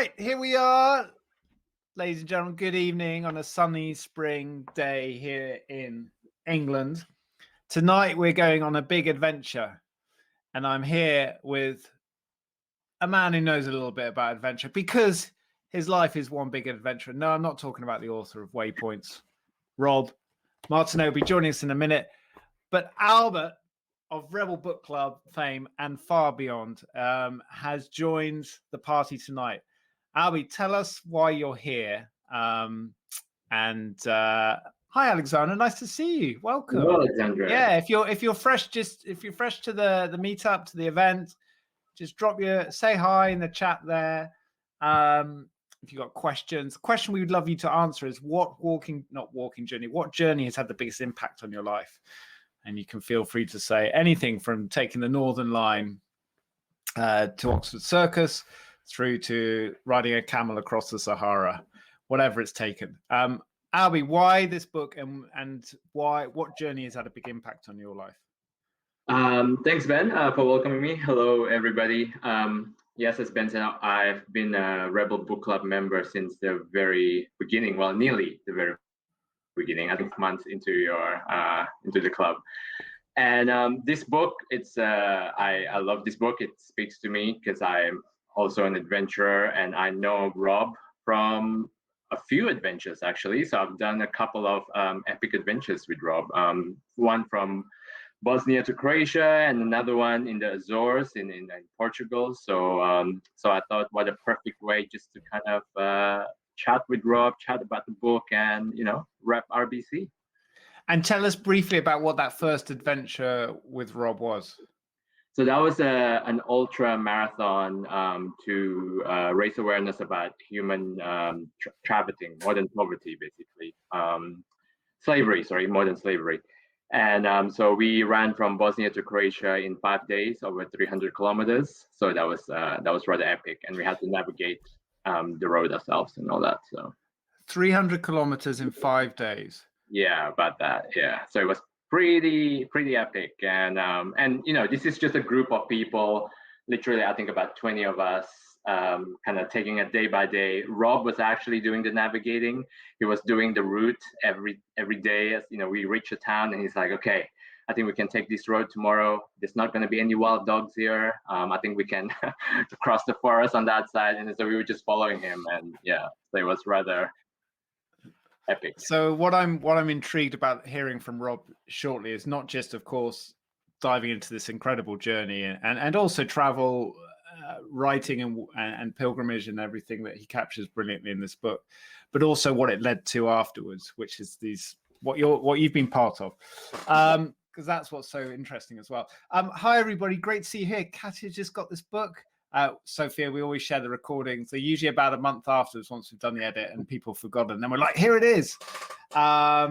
Right, here we are, ladies and gentlemen. Good evening on a sunny spring day here in England. Tonight we're going on a big adventure, and I'm here with a man who knows a little bit about adventure because his life is one big adventure. No, I'm not talking about the author of Waypoints, Rob. Martineau will be joining us in a minute, but Albert of Rebel Book Club fame and far beyond has joined the party tonight. Albie, tell us why you're here. Hi, Alexander. Nice to see you. Welcome. Hello, Alexander. Yeah, if you're fresh, if you're fresh to the meetup, to the event, just say hi in the chat there. If you've got questions, the question we would love you to answer is what journey has had the biggest impact on your life? And you can feel free to say anything from taking the Northern Line to Oxford Circus through to riding a camel across the Sahara, whatever it's taken. Albie, why this book and what journey has had a big impact on your life? Thanks, Ben, for welcoming me. Hello, everybody. Yes, as Ben said, I've been a Rebel Book Club member since the very beginning. Well, nearly the very beginning. I think months into the club. And this book, I love this book. It speaks to me because I'm also an adventurer, and I know Rob from a few adventures actually. So I've done a couple of epic adventures with Rob. One from Bosnia to Croatia, and another one in the Azores in Portugal. So I thought, what a perfect way just to kind of chat with Rob, chat about the book, and rep RBC. And tell us briefly about what that first adventure with Rob was. So that was an ultra marathon to raise awareness about human trafficking, modern poverty, basically. Modern slavery. And so we ran from Bosnia to Croatia in 5 days, over 300 kilometers. So that was rather epic, and we had to navigate the road ourselves and all that. So 300 kilometers in 5 days. Yeah, about that. Yeah. So it was pretty epic, and this is just a group of people. Literally, I think about 20 of us, kind of taking it day by day. Rob was actually doing the navigating. He was doing the route every day. As we reach a town, and he's like, "Okay, I think we can take this road tomorrow. There's not going to be any wild dogs here. I think we can cross the forest on that side." And so we were just following him, and yeah, so it was rather epic. So what I'm intrigued about hearing from Rob shortly is not just, of course, diving into this incredible journey and also travel, writing and pilgrimage and everything that he captures brilliantly in this book, but also what it led to afterwards, which is what you've been part of, because that's what's so interesting as well. Hi everybody, great to see you here. Katya just got this book. Sophia, we always share the recordings. They're usually about a month afterwards once we've done the edit and people have forgotten. And then we're like, here it is. How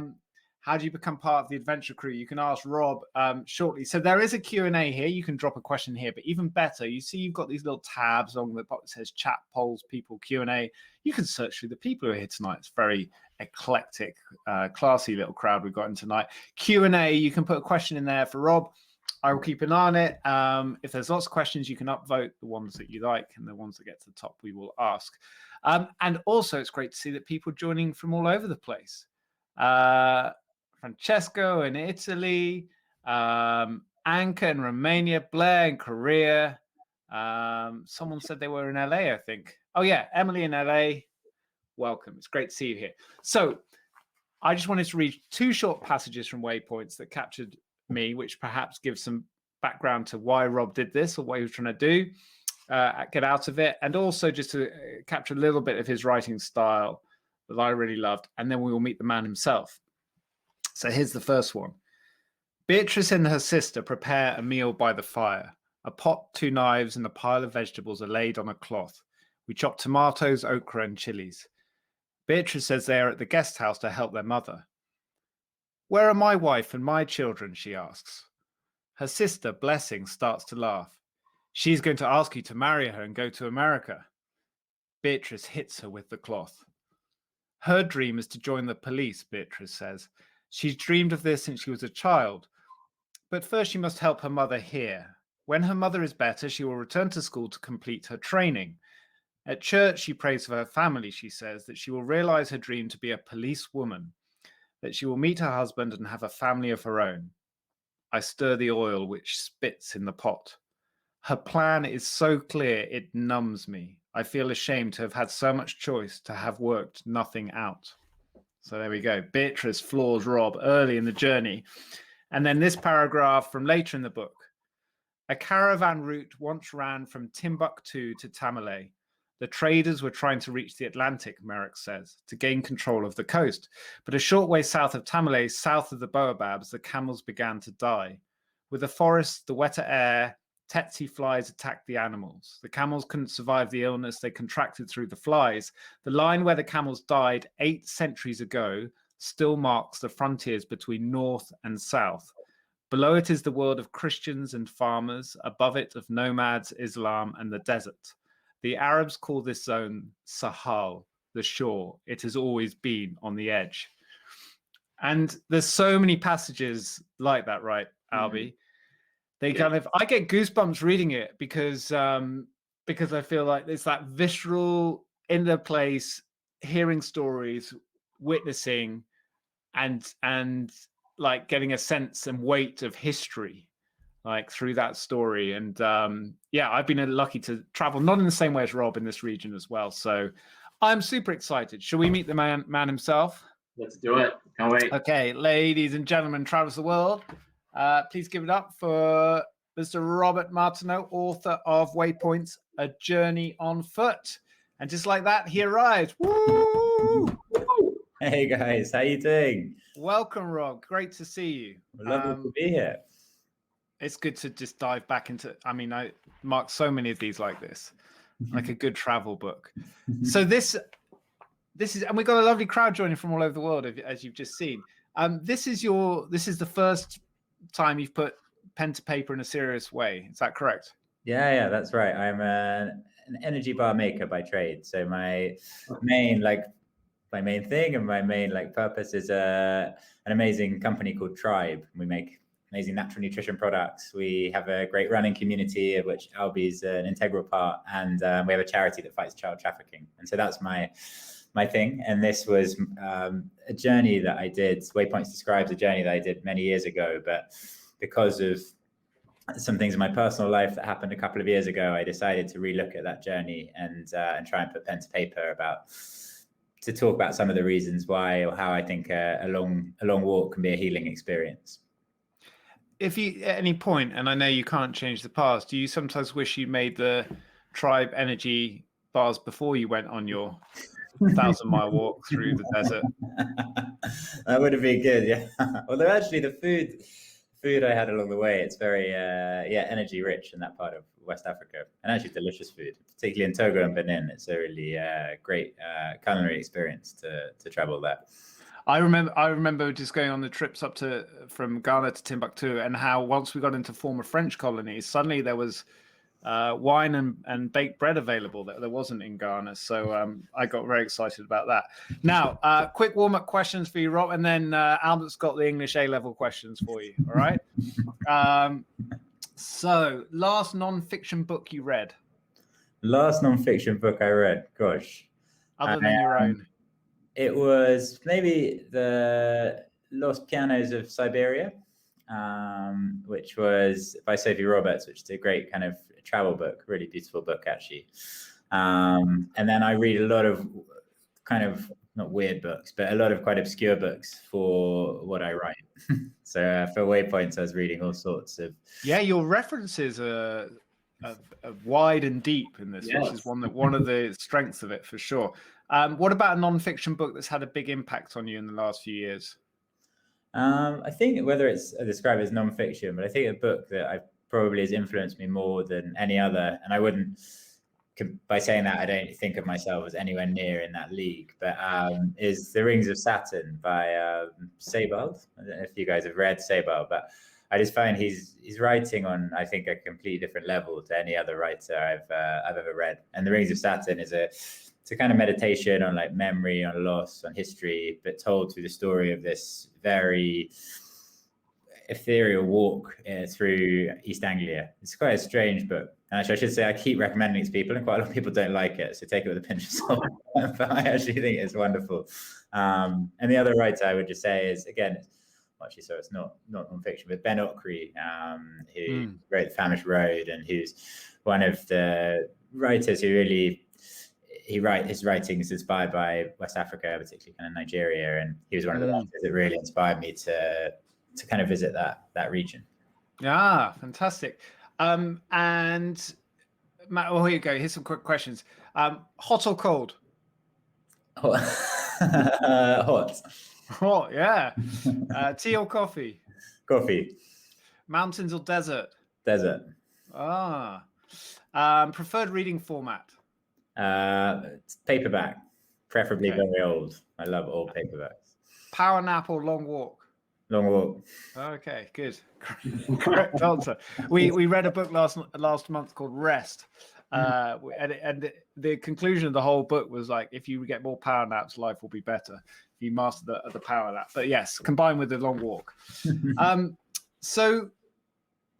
do you become part of the adventure crew? You can ask Rob shortly. So there is a Q&A here. You can drop a question here. But even better, you see you've got these little tabs on the bottom that says chat, polls, people, Q&A. You can search through the people who are here tonight. It's very eclectic, classy little crowd we've got in tonight. Q&A, you can put a question in there for Rob. I will keep an eye on it. If there's lots of questions, you can upvote the ones that you like, and the ones that get to the top, we will ask. And also, it's great to see that people joining from all over the place. Francesco in Italy, Anka in Romania, Blair in Korea. Someone said they were in LA, I think. Oh, yeah, Emily in LA. Welcome. It's great to see you here. So I just wanted to read 2 short passages from Waypoints that captured me, which perhaps gives some background to why Rob did this or what he was trying to do, get out of it, and also just to capture a little bit of his writing style that I really loved. And then we will meet the man himself. So here's the first one. Beatrice and her sister prepare a meal by the fire. A pot, 2 knives, and a pile of vegetables are laid on a cloth. We chop tomatoes, okra, and chilies. Beatrice says they are at the guest house to help their mother. Where are my wife and my children? She asks. Her sister, Blessing, starts to laugh. She's going to ask you to marry her and go to America. Beatrice hits her with the cloth. Her dream is to join the police, Beatrice says. She's dreamed of this since she was a child. But first she must help her mother here. When her mother is better, she will return to school to complete her training. At church, she prays for her family. She says that she will realize her dream to be a police woman, that she will meet her husband and have a family of her own. I stir the oil which spits in the pot. Her plan is so clear it numbs me. I feel ashamed to have had so much choice, to have worked nothing out. So there we go. Beatrice floors Rob early in the journey. And then this paragraph from later in the book. A caravan route once ran from Timbuktu to Tamale. The traders were trying to reach the Atlantic, Merrick says, to gain control of the coast. But a short way south of Tamale, south of the baobabs, the camels began to die. With the forest, the wetter air, tsetse flies attacked the animals. The camels couldn't survive the illness they contracted through the flies. The line where the camels died 8 centuries ago still marks the frontiers between north and south. Below it is the world of Christians and farmers. Above it of nomads, Islam, and the desert. The Arabs call this zone Sahel, the shore. It has always been on the edge. And there's so many passages like that, right, Albie? They kind of, I get goosebumps reading it because I feel like it's that visceral, in the place, hearing stories, witnessing, and like getting a sense and weight of history, like through that story. And yeah, I've been lucky to travel, not in the same way as Rob, in this region as well. So I'm super excited. Shall we meet the man himself? Let's do it. Can't wait. Okay, ladies and gentlemen, travels the world. Please give it up for Mr. Robert Martineau, author of Waypoints, A Journey on Foot. And just like that, he arrived. Woo! Hey guys, how you doing? Welcome, Rob. Great to see you. Lovely to be here. It's good to just dive back into, I mean, I marked so many of these like this, like a good travel book. So this is, and we've got a lovely crowd joining from all over the world, as you've just seen. This is the first time you've put pen to paper in a serious way. Is that correct? Yeah, that's right. I'm an energy bar maker by trade. So my main thing and my main purpose is an amazing company called Tribe. We make amazing natural nutrition products. We have a great running community, of which Albie's an integral part, and we have a charity that fights child trafficking. And so that's my thing. And this was a journey that I did. Waypoints describes a journey that I did many years ago, but because of some things in my personal life that happened a couple of years ago, I decided to relook at that journey and try and put pen to paper to talk about some of the reasons why, or how I think a long walk can be a healing experience. If you, at any point, and I know you can't change the past, do you sometimes wish you made the Tribe energy bars before you went on your 1,000-mile walk through the desert? That would have been good, yeah. Although actually the food I had along the way, it's very energy rich in that part of West Africa, and actually delicious food, particularly in Togo and Benin. It's a really great culinary experience to travel there. I remember just going on the trips from Ghana to Timbuktu, and how once we got into former French colonies, suddenly there was wine and baked bread available that there wasn't in Ghana. So I got very excited about that. Now, quick warm-up questions for you, Rob, and then Albert's got the English A-level questions for you. All right. So, last non-fiction book you read? Last non-fiction book I read, gosh. Other than your own. It was maybe the Lost Pianos of Siberia, which was by Sophie Roberts, which is a great kind of travel book, really beautiful book actually. And then I read a lot of kind of, not weird books, but a lot of quite obscure books for what I write. So for Waypoints, I was reading all sorts of. Yeah, your references are wide and deep in this, Yes. which is one of the strengths of it for sure. What about a non-fiction book that's had a big impact on you in the last few years? I think whether it's described as non-fiction, but I think a book that probably has influenced me more than any other, and I wouldn't, by saying that, I don't think of myself as anywhere near in that league, but is The Rings of Saturn by Sebald. I don't know if you guys have read Sebald, but I just find he's writing on, I think, a completely different level to any other writer I've ever read. And The Rings of Saturn is it's a kind of meditation on like memory, on loss, on history, but told through the story of this very ethereal walk through East Anglia. It's quite a strange book. And actually, I should say I keep recommending it to people, and quite a lot of people don't like it, so take it with a pinch of salt. But I actually think it's wonderful. And the other writer I would just say is, again, actually, so it's not non-fiction, but Ben Okri, who wrote The Famished Road, and who's one of the writers who really, his writing is inspired by West Africa, particularly kind of Nigeria, and he was one of the writers that really inspired me to kind of visit that region. Ah, fantastic. And Matt, here you go. Here's some quick questions. Hot or cold? Hot. Hot, yeah. Tea or coffee? Coffee. Mountains or desert? Desert. Ah. Preferred reading format? Paperback, preferably very old. I love old paperbacks. Power nap or long walk? Long walk. Okay, good. Correct answer. We read a book last month called Rest, and the conclusion of the whole book was like, if you get more power naps, life will be better. If you master the power nap. But yes, combined with the long walk. So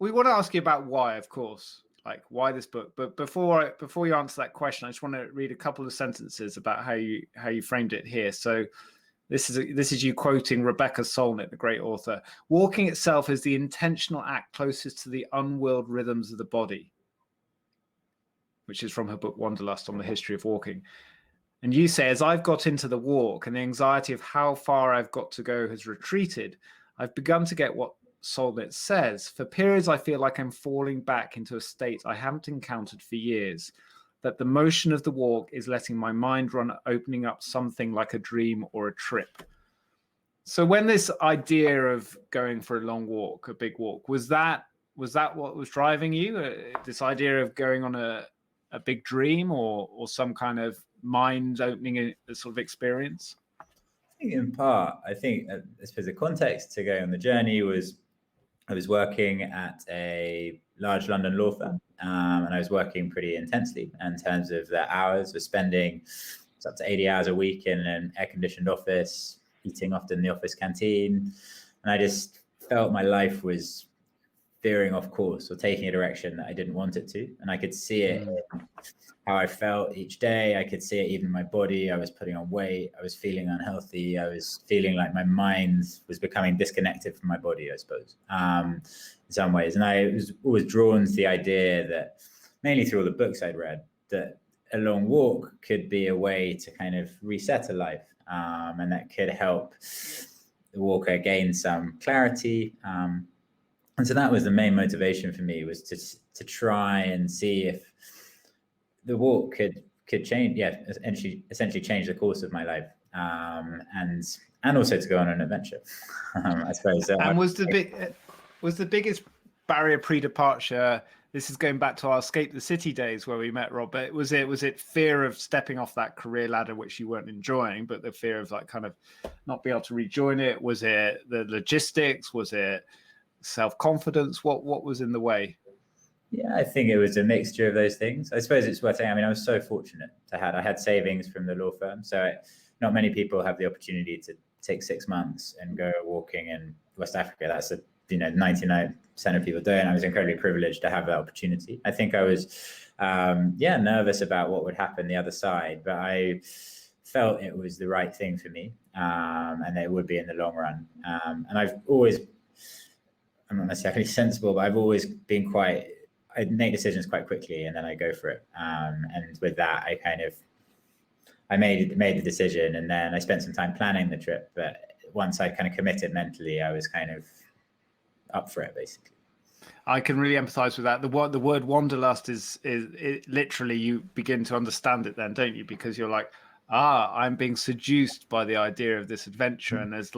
we want to ask you about why, of course, like why this book. But before you answer that question, I just want to read a couple of sentences about how you framed it here. So this is you quoting Rebecca Solnit, the great author. Walking itself is the intentional act closest to the unwilled rhythms of the body, which is from her book Wanderlust on the history of walking. And you say, as I've got into the walk and the anxiety of how far I've got to go has retreated, I've begun to get what Solnit says. For periods, I feel like I'm falling back into a state I haven't encountered for years, that the motion of the walk is letting my mind run, opening up something like a dream or a trip. So when this idea of going for a long walk, a big walk, was that what was driving you? This idea of going on a big dream or some kind of mind-opening sort of experience? I think in part, I suppose the context to go on the journey was I was working at a large London law firm, and I was working pretty intensely in terms of the hours. We're spending up to 80 hours a week in an air-conditioned office, eating often in the office canteen, and I just felt my life was veering off course or taking a direction that I didn't want it to. And I could see it how I felt each day. I could see it even in my body. I was putting on weight. I was feeling unhealthy. I was feeling like my mind was becoming disconnected from my body, I suppose, in some ways. And I was always drawn to the idea that, mainly through all the books I'd read, that a long walk could be a way to kind of reset a life, and that could help the walker gain some clarity. And so that was the main motivation for me, was to try and see if the walk could change, essentially change the course of my life, and also to go on an adventure, I suppose. And was the biggest barrier pre-departure? This is going back to our Escape the City days where we met, Rob. But was it fear of stepping off that career ladder which you weren't enjoying, but the fear of like kind of not be able to rejoin it? Was it the logistics? Was it self-confidence? What was in the way? Yeah, I think it was a mixture of those things. I suppose it's worth saying, I mean, I was so fortunate I had savings from the law firm. So not many people have the opportunity to take 6 months and go walking in West Africa. That's 99% of people don't. I was incredibly privileged to have that opportunity. I think I was, nervous about what would happen the other side, but I felt it was the right thing for me, and it would be in the long run. And I'm not necessarily sensible, but I've always been I make decisions quite quickly and then I go for it. And with that, I made the decision, and then I spent some time planning the trip. But once I kind of committed mentally, I was kind of up for it, basically. I can really empathize with that. The word wanderlust is literally, you begin to understand it then, don't you? Because you're like, I'm being seduced by the idea of this adventure, and there's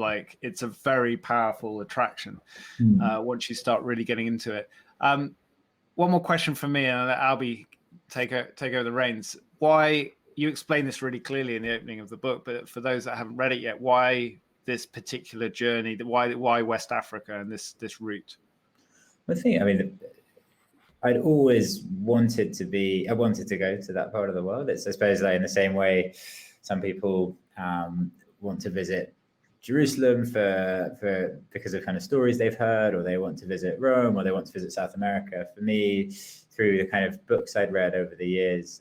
it's a very powerful attraction once you start really getting into it. One more question from me, and I'll let Albie take over the reins. Why, you explain this really clearly in the opening of the book, but for those that haven't read it yet, why this particular journey? Why West Africa and this route? I'd always wanted to go to that part of the world. It's, I suppose, in the same way some people want to visit Jerusalem because of kind of stories they've heard, or they want to visit Rome, or they want to visit South America. For me, through the kind of books I'd read over the years,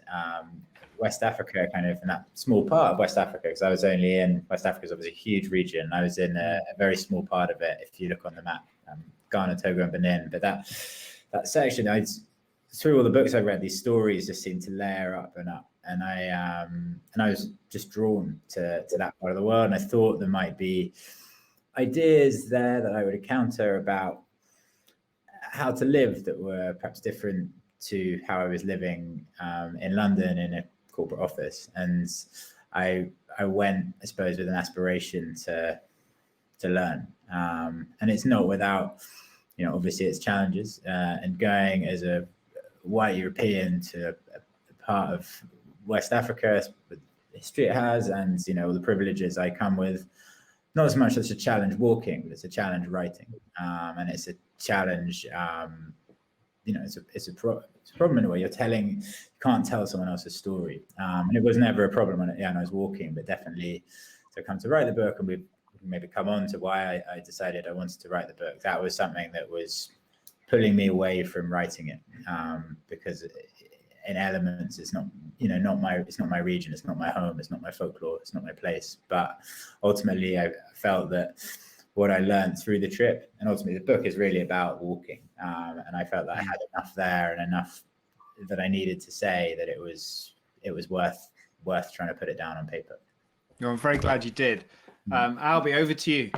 West Africa, kind of in that small part of West Africa, because I was only in West Africa, is obviously a huge region. I was in a very small part of it, if you look on the map, Ghana, Togo, and Benin. But that section, through all the books I read, these stories just seemed to layer up and up, and I was just drawn to that part of the world. And I thought there might be ideas there that I would encounter about how to live that were perhaps different to how I was living in London in a corporate office. And I went, I suppose, with an aspiration to learn. And it's not without, obviously its challenges, and going as a white European to a part of West Africa, with the history it has, and all the privileges I come with. Not as much as a challenge walking, but it's a challenge writing, and it's a challenge. It's a problem in a way. You can't tell someone else's story, and it was never a problem when I was walking, but definitely to come to write the book, and we maybe come on to why I decided I wanted to write the book. That was something that was pulling me away from writing it, because in elements, it's not my region, it's not my home, it's not my folklore, it's not my place. But ultimately, I felt that what I learned through the trip, and ultimately the book is really about walking, and I felt that I had enough there and enough that I needed to say that it was worth trying to put it down on paper. I'm very glad you did. Albie, over to you.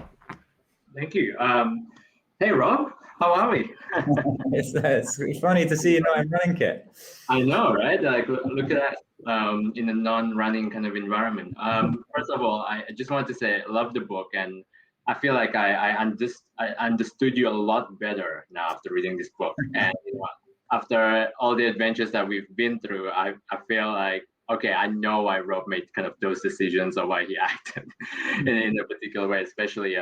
Thank you. Hey Rob, how are we? It's funny to see you not in running kit. I know, right? Like, look at that, in a non-running kind of environment. First of all, I just wanted to say I love the book, and I feel like I understood you a lot better now after reading this book. And after all the adventures that we've been through, I feel like, okay, I know why Rob made kind of those decisions, or why he acted in a particular way, especially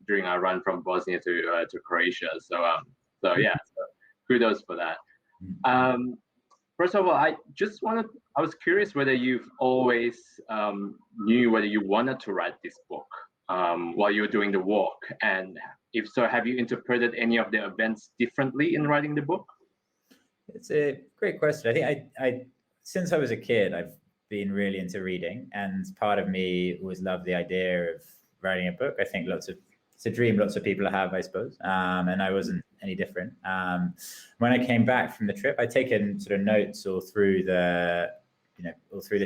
during our run from Bosnia to Croatia. So yeah, so kudos for that. First of all, I was curious whether you've always knew whether you wanted to write this book while you were doing the walk, and if so, have you interpreted any of the events differently in writing the book? It's a great question. I think I since I was a kid, I've been really into reading, and part of me always loved the idea of writing a book. I think it's a dream lots of people have, I suppose, and I wasn't any different. When I came back from the trip, I'd taken sort of notes all through the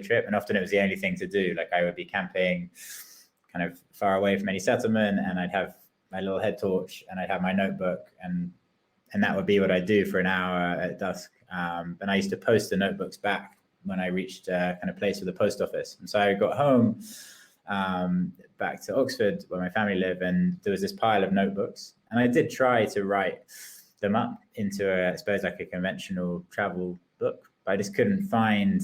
trip, and often it was the only thing to do. Like, I would be camping kind of far away from any settlement, and I'd have my little head torch, and I'd have my notebook, and that would be what I'd do for an hour at dusk. And I used to post the notebooks back when I reached a kind of place with the post office. And so I got home back to Oxford, where my family live, and there was this pile of notebooks. And I did try to write them up into I suppose like a conventional travel book, but I just couldn't find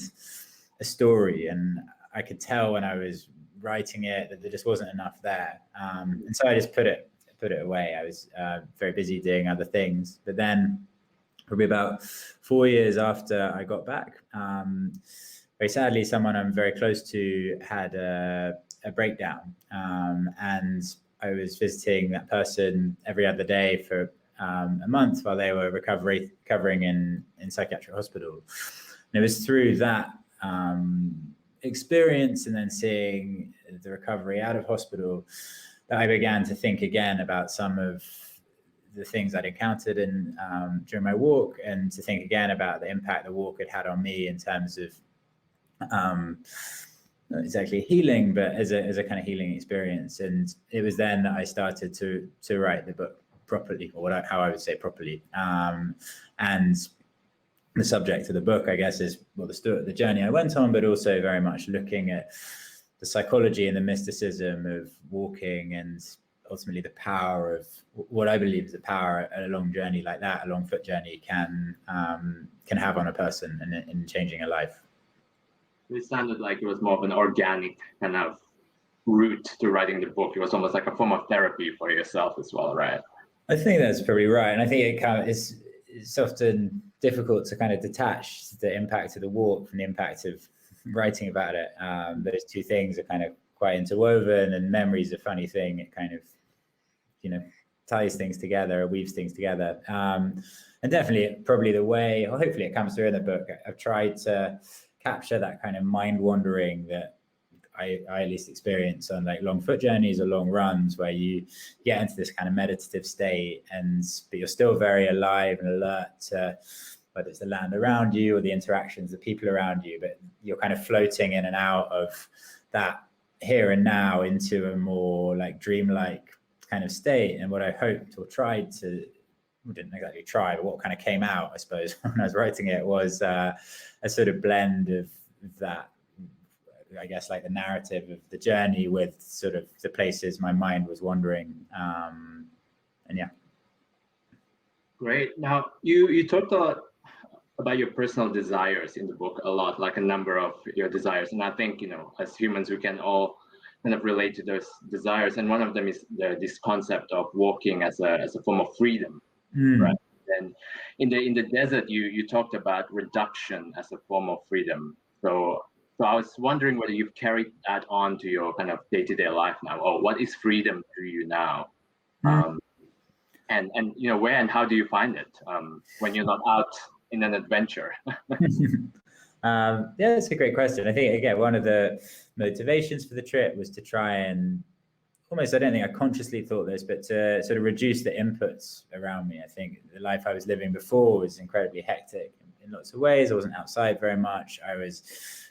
a story. And I could tell when I was writing it that there just wasn't enough there. And so I just put it away. I was very busy doing other things. But then probably about 4 years after I got back, very sadly, someone I'm very close to had a breakdown. And I was visiting that person every other day for a month while they were recovering in psychiatric hospital. And it was through that experience, and then seeing the recovery out of hospital, that I began to think again about some of the things I'd encountered during my walk, and to think again about the impact the walk had on me in terms of not exactly healing, but as a kind of healing experience. And it was then that I started to write the book properly, or how I would say properly. And the subject of the book, I guess, is the journey I went on, but also very much looking at the psychology and the mysticism of walking, and ultimately the power of what I believe is the power a long journey like that, a long foot journey can have on a person and in changing a life. It sounded like it was more of an organic kind of route to writing the book. It was almost like a form of therapy for yourself as well, right? I think that's probably right. And I think it's often difficult to kind of detach the impact of the walk from the impact of writing about it. Those two things are kind of quite interwoven, and memory is a funny thing. It kind of, ties things together, weaves things together. and definitely probably the way, or hopefully it comes through in the book, I've tried to capture that kind of mind wandering that I at least experience on like long foot journeys or long runs, where you get into this kind of meditative state, but you're still very alive and alert to whether it's the land around you or the interactions, the people around you, but you're kind of floating in and out of that here and now into a more like dreamlike kind of state. And what I hoped or tried to, we didn't exactly try, but what kind of came out, I suppose, when I was writing it was a sort of blend of that, I guess, like the narrative of the journey with sort of the places my mind was wandering. And yeah. Great. Now, you talked a lot about your personal desires in the book, a lot, like a number of your desires. And I think, as humans, we can all kind of relate to those desires. And one of them is this concept of walking as a form of freedom, right? And in the desert, you talked about reduction as a form of freedom. So I was wondering whether you've carried that on to your kind of day-to-day life now, or what is freedom to you now? And where and how do you find it when you're not out in an adventure? Yeah, that's a great question. I think, again, one of the motivations for the trip was to try and almost, I don't think I consciously thought this, but to sort of reduce the inputs around me. I think the life I was living before was incredibly hectic in lots of ways. I wasn't outside very much. I was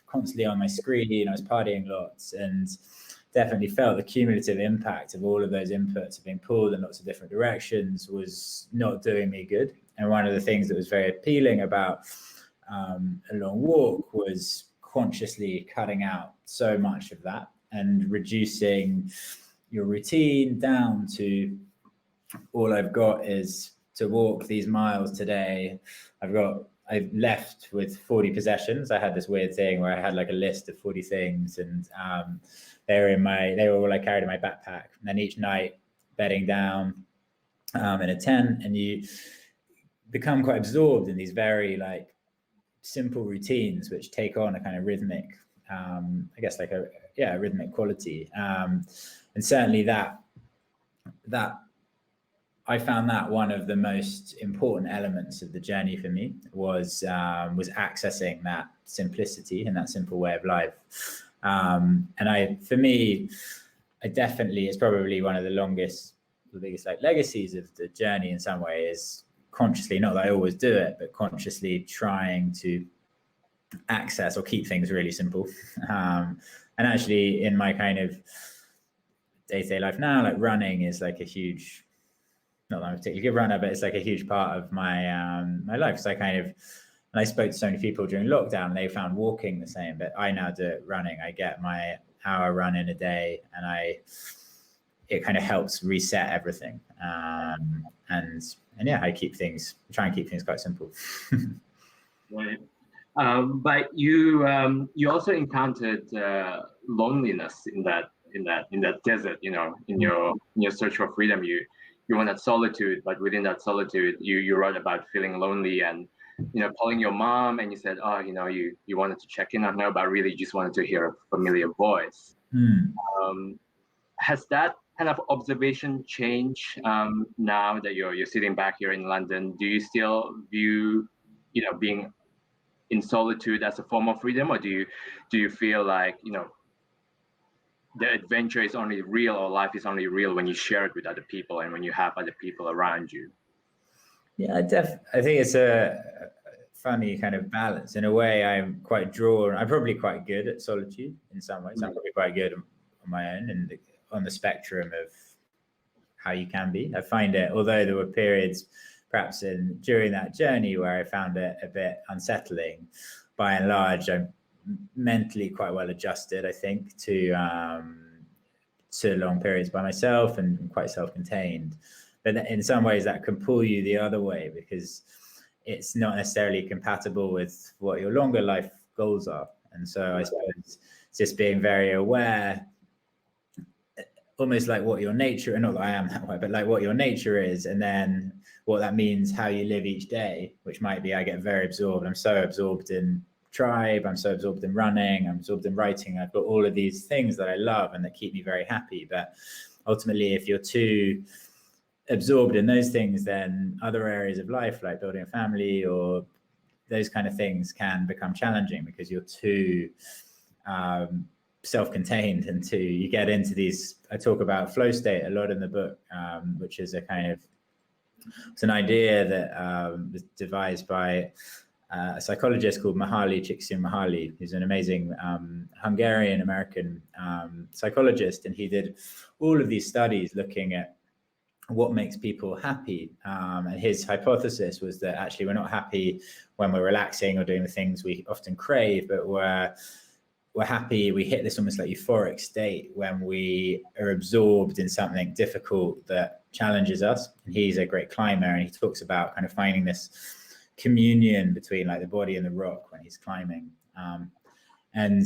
constantly on my screen. I was partying lots, and definitely felt the cumulative impact of all of those inputs of being pulled in lots of different directions was not doing me good. And one of the things that was very appealing about a long walk was consciously cutting out so much of that and reducing your routine down to all I've got is to walk these miles today. I've left with 40 possessions. I had this weird thing where I had like a list of 40 things, and they were all I carried in my backpack. And then each night, bedding down in a tent, and you become quite absorbed in these very like simple routines, which take on a kind of rhythmic, I guess like a rhythmic quality. And certainly that I found that one of the most important elements of the journey for me was accessing that simplicity and that simple way of life. And for me, it's probably one of the biggest like legacies of the journey in some way is consciously, not that I always do it, but consciously trying to access or keep things really simple. And actually in my kind of day-to-day life now, like running is like a huge, not that I'm a particularly good runner, but it's like a huge part of my my life. So and I spoke to so many people during lockdown, they found walking the same, but I now do it running. I get my hour run in a day, and it kind of helps reset everything. And yeah, I try and keep things quite simple. Right. But you also encountered loneliness in that desert, in your search for freedom. You wanted solitude, but within that solitude, you wrote about feeling lonely and, calling your mom, and you said, you wanted to check in on her, but really just wanted to hear a familiar voice. Has that kind of observation changed now that you're sitting back here in London? Do you still view, being in solitude as a form of freedom, or do you feel like, the adventure is only real, or life is only real when you share it with other people and when you have other people around you? Yeah, I think it's a funny kind of balance. In a way, I'm quite drawn. I'm probably quite good at solitude in some ways. I'm probably quite good on my own and on the spectrum of how you can be. I find it, although there were periods perhaps during that journey where I found it a bit unsettling, by and large, I'm mentally quite well adjusted, I think, to long periods by myself and quite self-contained. But in some ways that can pull you the other way because it's not necessarily compatible with what your longer life goals are. And so I suppose it's just being very aware, almost like what your nature, and not that I am that way, but like what your nature is, and then what that means, how you live each day, which might be I get very absorbed. I'm so absorbed in tribe, I'm so absorbed in running, I'm absorbed in writing. I've got all of these things that I love and that keep me very happy. But ultimately, if you're too absorbed in those things, then other areas of life, like building a family or those kind of things, can become challenging because you're too self-contained, and you get into these, I talk about flow state a lot in the book, which is it's an idea that was devised by a psychologist called Mihaly Csikszentmihalyi, who's an amazing Hungarian-American psychologist, and he did all of these studies looking at what makes people happy. And his hypothesis was that actually we're not happy when we're relaxing or doing the things we often crave, but we're happy, we hit this almost like euphoric state when we are absorbed in something difficult that challenges us. And he's a great climber, and he talks about kind of finding this communion between like the body and the rock when he's climbing. And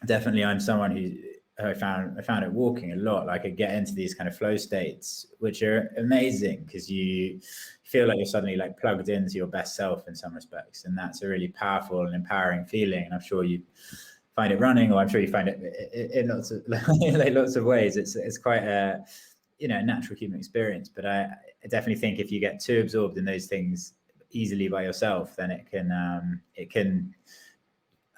definitely I'm someone who I found it walking a lot. Like I get into these kind of flow states, which are amazing because you feel like you're suddenly like plugged into your best self in some respects. And that's a really powerful and empowering feeling. And I'm sure you find it running, or I'm sure you find it in lots of like lots of ways. It's quite a natural human experience. But I definitely think if you get too absorbed in those things easily by yourself, then it can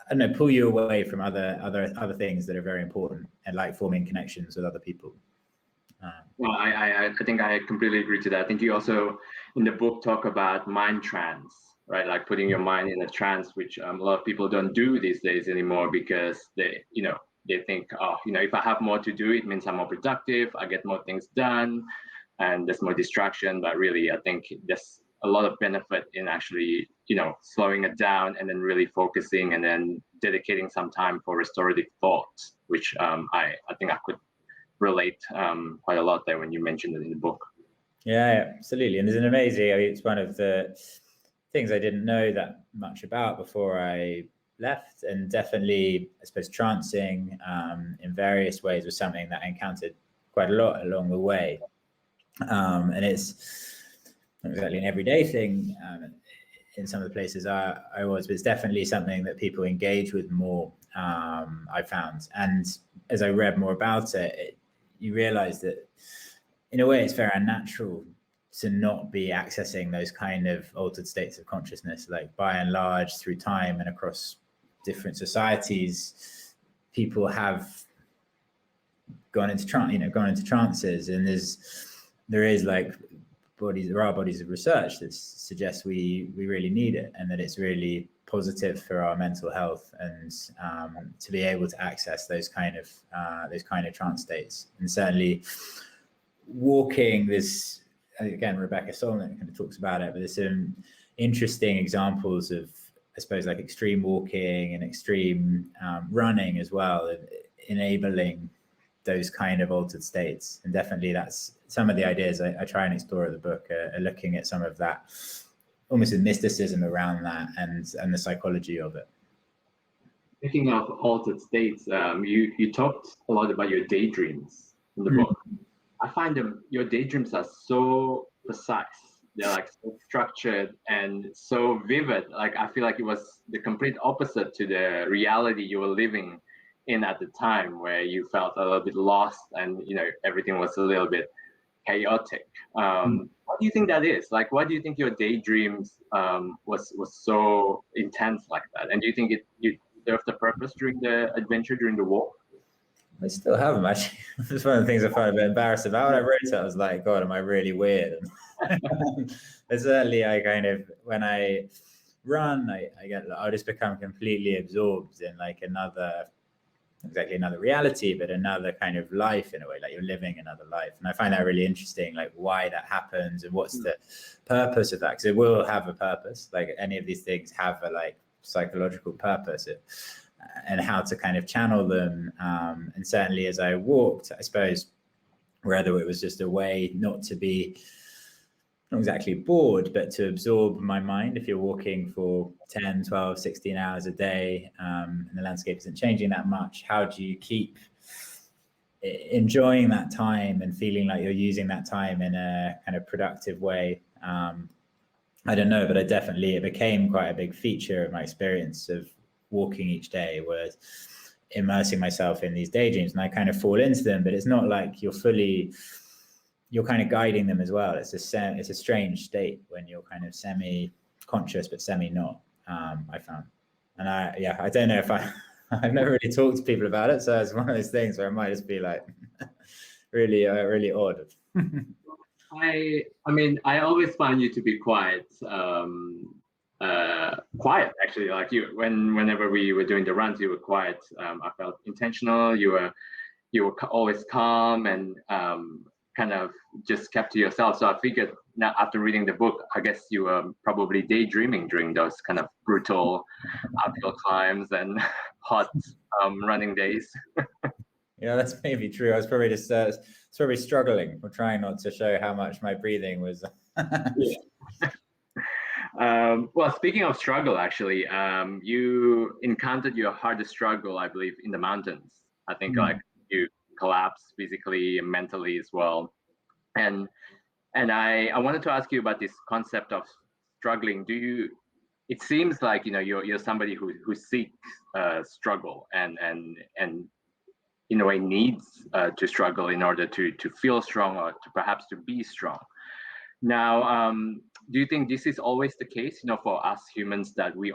I don't know, pull you away from other things that are very important, and like forming connections with other people. Well, I think I completely agree to that. I think you also in the book talk about mind trance, right? Like putting your mind in a trance, which a lot of people don't do these days anymore because they think, if I have more to do, it means I'm more productive, I get more things done, and there's more distraction. But really, I think there's a lot of benefit in actually, slowing it down and then really focusing and then dedicating some time for restorative thoughts, which I think I could relate quite a lot there when you mentioned it in the book. Yeah, absolutely. And there's an amazing, it's one of the things I didn't know that much about before I left. And definitely, I suppose, trancing in various ways was something that I encountered quite a lot along the way. And it's not exactly an everyday thing in some of the places I was, but it's definitely something that people engage with more, I found. And as I read more about it, you realize that in a way it's very unnatural to not be accessing those kind of altered states of consciousness. Like by and large, through time and across different societies, people have gone into trances, and there is like there are bodies of research that suggest we really need it, and that it's really positive for our mental health, and to be able to access those kind of trance states. And certainly walking, this again, Rebecca Solnit kind of talks about it, but there's some interesting examples of, I suppose, like extreme walking and extreme running as well, enabling those kind of altered states. And definitely that's some of the ideas I try and explore in the book, are looking at some of that, almost the mysticism around that and the psychology of it. Speaking of altered states, you talked a lot about your daydreams in the book. I find your daydreams are so precise. They're like so structured and so vivid. Like I feel like it was the complete opposite to the reality you were living in at the time, where you felt a little bit lost and everything was a little bit chaotic. What do you think that is? Like, why do you think your daydreams was so intense like that? And do you think you served the purpose during the adventure, during the walk? I still have them, actually. It's one of the things I found a bit embarrassed about. When I wrote it, I was like, God, am I really weird? But certainly when I run, I'll just become completely absorbed in like another reality, but another kind of life in a way, like you're living another life. And I find that really interesting, like why that happens and what's the purpose of that, because it will have a purpose. Like any of these things have a like psychological purpose, and how to kind of channel them. And certainly as I walked, I suppose, whether it was just a way not to be not exactly bored, but to absorb my mind. If you're walking for 10, 12, 16 hours a day, and the landscape isn't changing that much, how do you keep enjoying that time and feeling like you're using that time in a kind of productive way? I don't know, but it became quite a big feature of my experience of walking each day, was immersing myself in these daydreams, and I kind of fall into them, but it's not like you're fully you're kind of guiding them as well. It's a strange state when you're kind of semi-conscious but semi-not. I found, and I don't know if I've never really talked to people about it, so it's one of those things where I might just be like really odd. I mean, I always find you to be quiet actually. Like whenever we were doing the runs, you were quiet. I felt intentional. You were always calm and kind of just kept to yourself. So I figured now, after reading the book, I guess you were probably daydreaming during those kind of brutal uphill climbs and hot running days. Yeah, that's maybe true. I was probably just probably struggling or trying not to show how much my breathing was. Well, speaking of struggle, actually, you encountered your hardest struggle, I believe, in the mountains. I think like you collapsed physically and mentally as well. And I wanted to ask you about this concept of struggling. It seems like you're somebody who seeks struggle and in a way needs to struggle in order to feel strong or to perhaps to be strong. Now, do you think this is always the case, for us humans, that we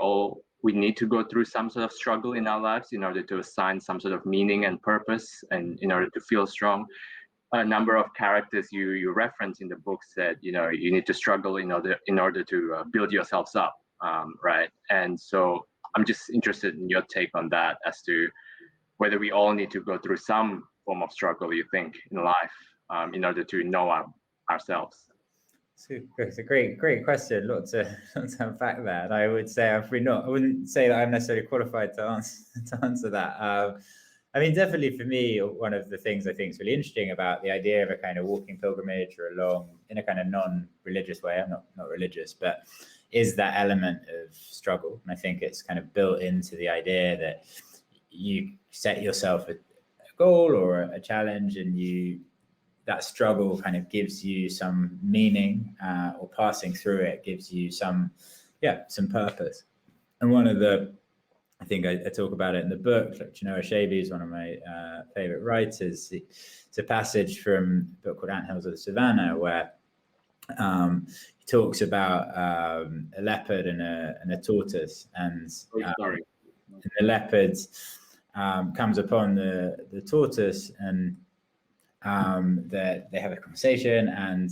need to go through some sort of struggle in our lives in order to assign some sort of meaning and purpose and in order to feel strong? A number of characters you reference in the book said, you need to struggle in order to build yourselves up, right? And so I'm just interested in your take on that as to whether we all need to go through some form of struggle, you think, in life in order to know ourselves. It's a great question. Lots to unpack there. And I would say I wouldn't say that I'm necessarily qualified to answer that. I mean, definitely for me, one of the things I think is really interesting about the idea of a kind of walking pilgrimage or in a kind of non-religious way, I'm not religious, but is that element of struggle. And I think it's kind of built into the idea that you set yourself a goal or a challenge, and that struggle kind of gives you some meaning, or passing through it gives you some purpose. And one of I think I talk about it in the book. Like Chinua Achebe is one of my favorite writers. It's a passage from a book called Anthills of the Savannah where he talks about a leopard and a tortoise, and the leopard comes upon the tortoise, and they have a conversation, and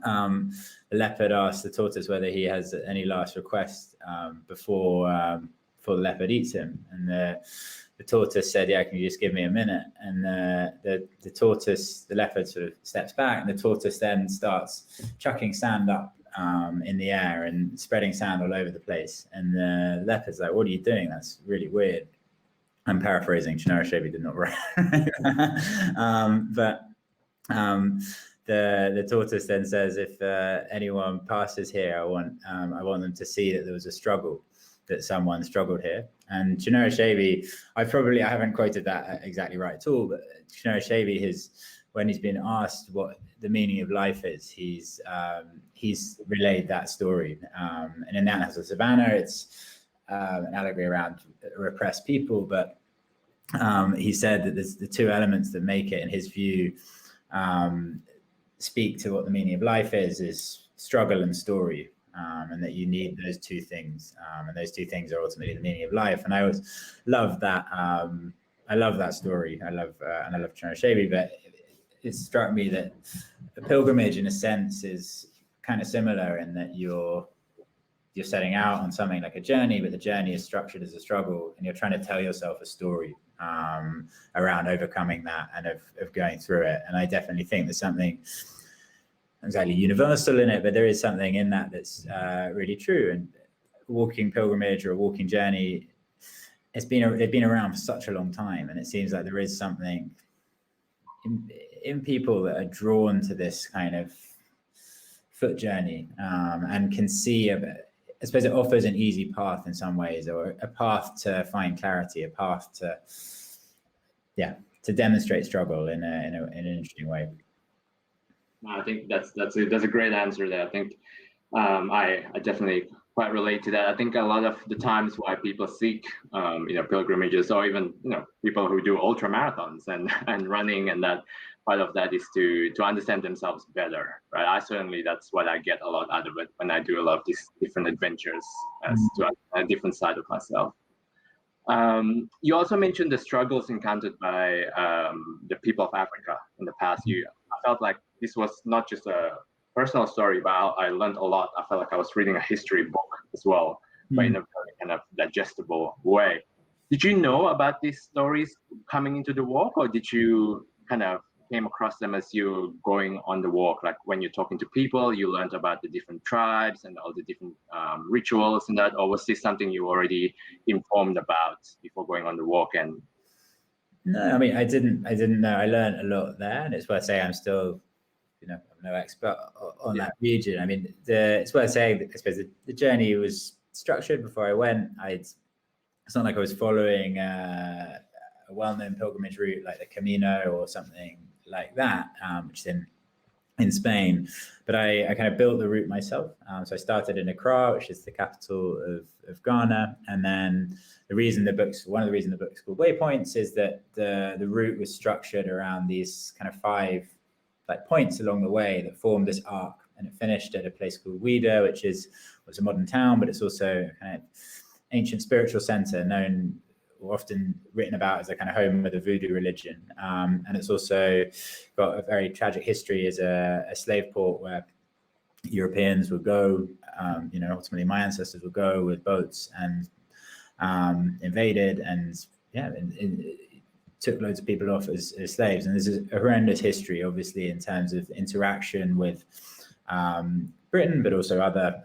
the leopard asks the tortoise whether he has any last request before the leopard eats him, and the tortoise said, "Yeah, can you just give me a minute?" And the leopard sort of steps back, and the tortoise then starts chucking sand up in the air and spreading sand all over the place. And the leopard's like, "What are you doing? That's really weird." I'm paraphrasing. Chinua Achebe did not write but the tortoise then says, "If anyone passes here, I want them to see that there was a struggle, that someone struggled here." And Chinua Achebe, I haven't quoted that exactly right at all, but Chinua Achebe when he's been asked what the meaning of life is, he's relayed that story. And in Anthills of the Savannah, it's an allegory around repressed people, but he said that there's the two elements that make it, in his view, speak to what the meaning of life is struggle and story, and that you need those two things, and those two things are ultimately the meaning of life. And I always love that. I love that story. I love Chinua Achebe, but it struck me that a pilgrimage, in a sense, is kind of similar in that you're setting out on something like a journey, but the journey is structured as a struggle, and you're trying to tell yourself a story around overcoming that and of going through it. And I definitely think there's something exactly universal in it, but there is something in that that's really true. And walking pilgrimage or a walking journey, they've been around for such a long time, and it seems like there is something in people that are drawn to this kind of foot journey, and can see I suppose it offers an easy path in some ways, or a path to find clarity, a path to demonstrate struggle in an interesting way. I think that's a great answer there. I think I definitely quite relate to that. I think a lot of the times why people seek, pilgrimages, or even people who do ultra marathons and running, and that part of that is to understand themselves better, right? I certainly, that's what I get a lot out of it when I do a lot of these different adventures, as to a different side of myself. You also mentioned the struggles encountered by the people of Africa in the past year. I felt like this was not just a personal story, but I learned a lot. I felt like I was reading a history book as well, but in a very kind of digestible way. Did you know about these stories coming into the walk, or did you kind of came across them as you going on the walk? Like when you're talking to people, you learned about the different tribes and all the different rituals and that, or was this something you already informed about before going on the walk? And no, I mean, I didn't know. I learned a lot there, and it's worth saying I'm still, I'm no expert on that region. I mean, it's worth saying, I suppose the journey was structured before I went. It's not like I was following a well-known pilgrimage route like the Camino or something like that, which is in Spain. But I kind of built the route myself. So I started in Accra, which is the capital of Ghana, and then one of the reasons the book's called Waypoints is that the route was structured around these kind of 5 points along the way that formed this arc, and it finished at a place called Ouidah, which is a modern town, but it's also kind of ancient spiritual center, known or often written about as a kind of home of the voodoo religion. And it's also got a very tragic history as a slave port where Europeans would go, ultimately my ancestors would go with boats and invaded and took loads of people off as slaves. And there's a horrendous history, obviously, in terms of interaction with Britain, but also other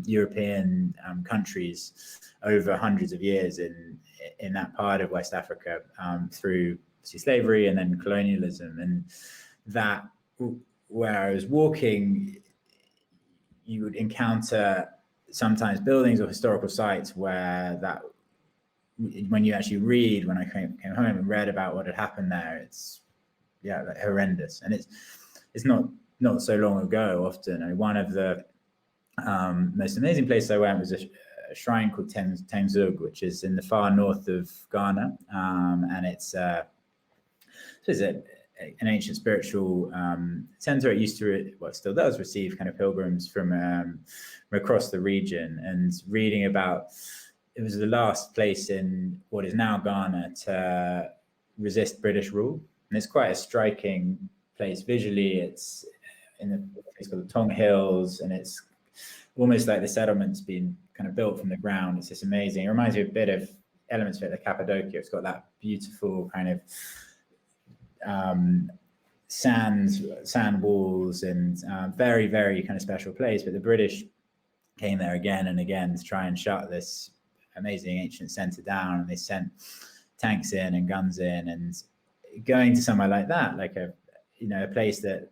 European countries over hundreds of years in that part of West Africa, through slavery and then colonialism. And that, where I was walking, you would encounter sometimes buildings or historical sites where that, when you actually read, when I came home and read about what had happened there, it's horrendous. And it's not so long ago. Often, one of the most amazing places I went was a shrine called Tenzug, which is in the far north of Ghana, and it's an ancient spiritual center. It used to, it still does, receive kind of pilgrims from across the region. And reading about, it was the last place in what is now Ghana to resist British rule, and it's quite a striking place visually. It's in the place called the Tong Hills, and it's almost like the settlement's been kind of built from the ground. It's just amazing. It reminds me a bit of elements of it, like Cappadocia. It's got that beautiful kind of sand walls and very, very kind of special place. But the British came there again and again to try and shut this amazing ancient center down, and they sent tanks in and guns in. And going to somewhere like that, like a place that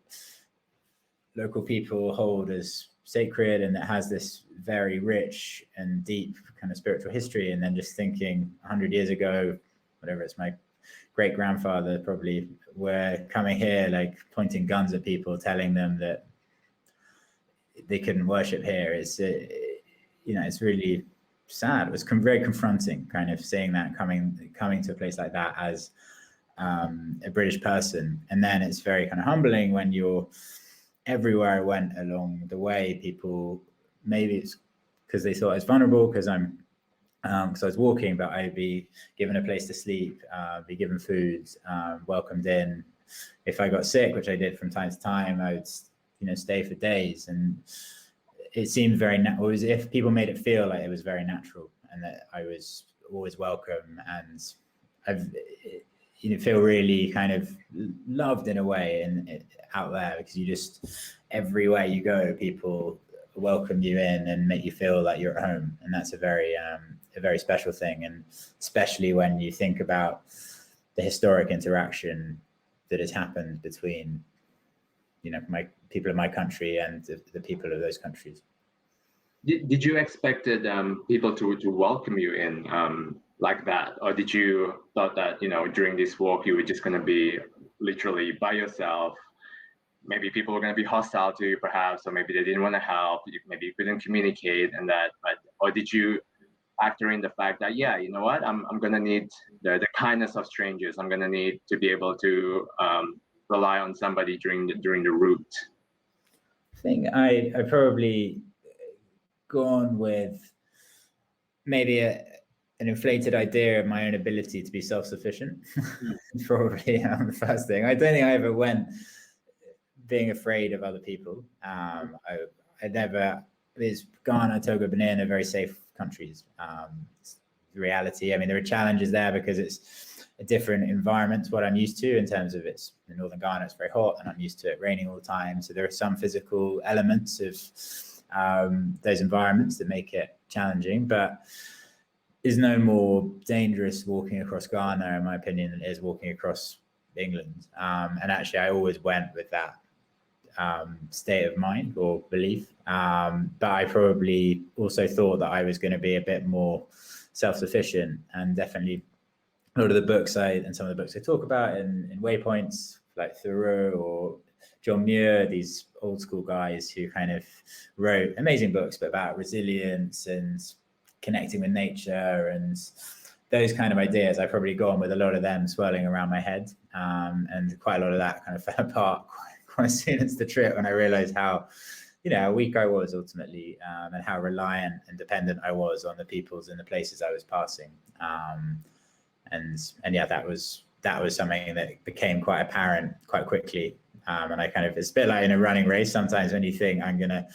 local people hold as sacred and that has this very rich and deep kind of spiritual history, and then just thinking 100 years ago, whatever, it's my great grandfather probably were coming here, like pointing guns at people, telling them that they couldn't worship here. It's really sad. It was very confronting, kind of seeing that coming to a place like that as a British person. And then it's very kind of humbling when you're everywhere I went along the way, people, maybe it's because they thought I was vulnerable because I was walking, but I'd be given a place to sleep, be given food, welcomed in. If I got sick, which I did from time to time, I would stay for days. And it seemed very natural, as if people made it feel like it was very natural and that I was always welcome. And I've feel really kind of loved in a way out there, because you just, everywhere you go, people welcome you in and make you feel like you're at home. And that's a very special thing. And especially when you think about the historic interaction that has happened between, my people of my country and the people of those countries. Did you expected people to welcome you in like that, or did you thought that during this walk you were just going to be literally by yourself, maybe people were going to be hostile to you, perhaps, or maybe they didn't want to help. Maybe you couldn't communicate, and that. But or did you factor in the fact that, yeah, you know what, I'm going to need the kindness of strangers. I'm going to need to be able to rely on somebody during the route. I think I probably gone with maybe an inflated idea of my own ability to be self-sufficient. Probably the first thing. I don't think I ever went being afraid of other people. I never. Is Ghana, Togo, Benin are very safe countries. The reality, I mean, there are challenges there because it's a different environment to what I'm used to in terms of it's in northern Ghana, it's very hot and I'm used to it raining all the time. So there are some physical elements of those environments that make it challenging, but is no more dangerous walking across Ghana, in my opinion, than it is walking across England. And actually, I always went with that state of mind or belief. But I probably also thought that I was going to be a bit more self-sufficient, and definitely a lot of the books and some of the books I talk about in Waypoints, like Thoreau or John Muir, these old school guys who kind of wrote amazing books, but about resilience and connecting with nature and those kind of ideas. I probably gone with a lot of them swirling around my head, and quite a lot of that kind of fell apart quite soon as the trip, when I realized how weak I was ultimately, and how reliant and dependent I was on the peoples and the places I was passing. And yeah, that was something that became quite apparent quite quickly. And I kind of, it's a bit like in a running race. Sometimes when you think I'm going to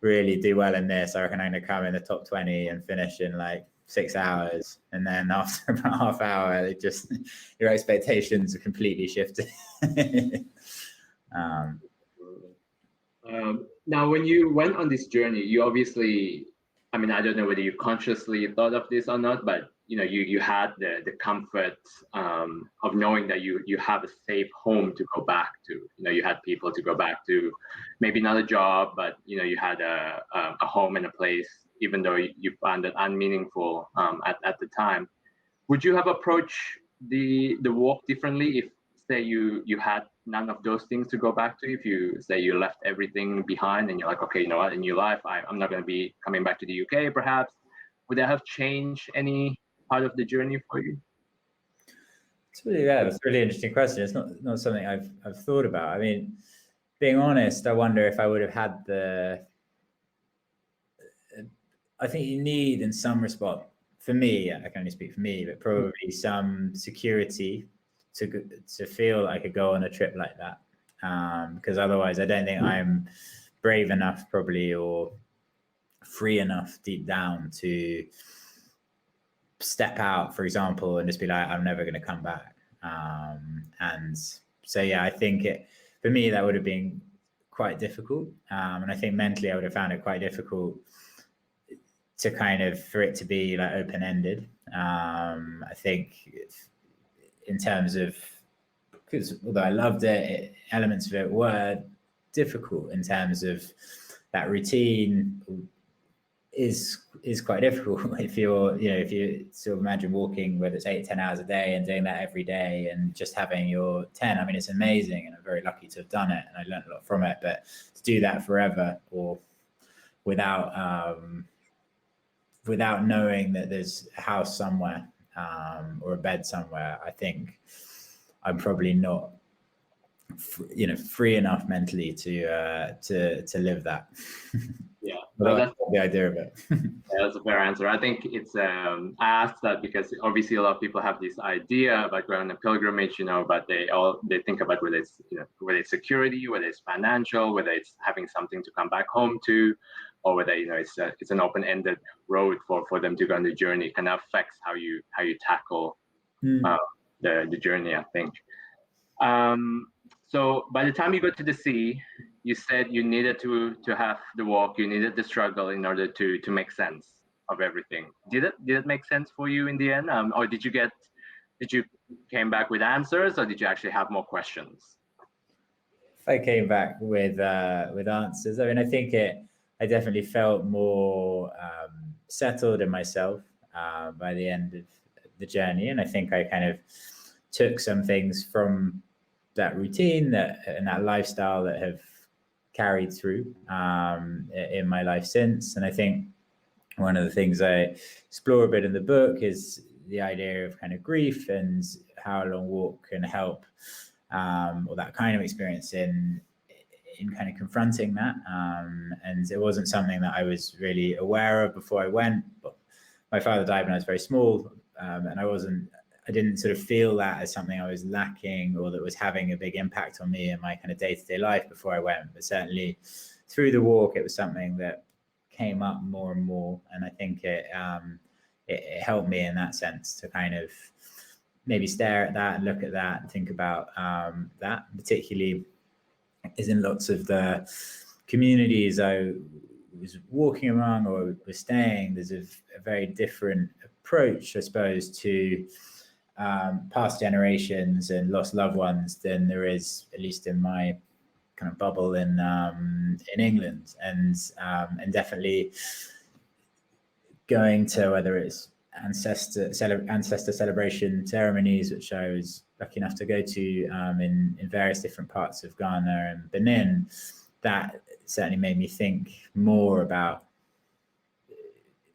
really do well in this, I reckon I'm going to come in the top 20 and finish in like 6 hours. And then after about half hour, it just, your expectations are completely shifted. Now, when you went on this journey, you obviously, I mean, I don't know whether you consciously thought of this or not, but you had the comfort of knowing that you have a safe home to go back to. You had people to go back to, maybe not a job, but you had a home and a place, even though you found it unmeaningful at the time. Would you have approached the walk differently if, say, you had none of those things to go back to? If you say you left everything behind and you're like, okay, you know what, in your life, I'm not going to be coming back to the UK, perhaps, would that have changed any part of the journey for you? It's a really interesting question. It's not something I've thought about. I mean, being honest, I wonder if I would have had I think you need, in some respect, for me, I can only speak for me, but probably some security to feel like I could go on a trip like that. Because otherwise I don't think I'm brave enough probably, or free enough deep down to step out, for example, and just be like, I'm never going to come back. And so, yeah, I think for me, that would have been quite difficult. And I think mentally I would have found it quite difficult to for it to be like open-ended. I think in terms of, because although I loved it, elements of it were difficult in terms of that routine is quite difficult. If you sort of imagine walking, whether it's 8-10 hours a day and doing that every day and just having your 10, I mean, it's amazing, and I'm very lucky to have done it and I learned a lot from it, but to do that forever or without knowing that there's a house somewhere or a bed somewhere, I think I'm probably not free enough mentally to live that. Yeah, well, that's the idea of it. Yeah, that's a fair answer. I think it's I asked that because obviously a lot of people have this idea about going on a pilgrimage, but they think about whether it's whether it's security, whether it's financial, whether it's having something to come back home to, or whether it's an open-ended road for them to go on the journey. It kind of affects how you tackle the journey, I think. So by the time you got to the sea, you said you needed to have the walk, you needed the struggle in order to make sense of everything. Did it make sense for you in the end, or did you came back with answers, or did you actually have more questions? If I came back with answers, I mean, I think I definitely felt more settled in myself by the end of the journey, and I think I kind of took some things from that routine and that lifestyle that have carried through in my life since. And I think one of the things I explore a bit in the book is the idea of kind of grief and how a long walk can help, or that kind of experience in kind of confronting that. And it wasn't something that I was really aware of before I went. But my father died when I was very small, and I didn't sort of feel that as something I was lacking or that was having a big impact on me in my kind of day-to-day life before I went. But certainly through the walk, it was something that came up more and more. And I think it helped me in that sense to kind of maybe stare at that and look at that and think about that, particularly is in lots of the communities I was walking among or was staying. There's a very different approach, I suppose, to past generations and lost loved ones than there is, at least in my kind of bubble in England, and definitely going to whether it's ancestor celebration ceremonies, which I was lucky enough to go to in various different parts of Ghana and Benin, that certainly made me think more about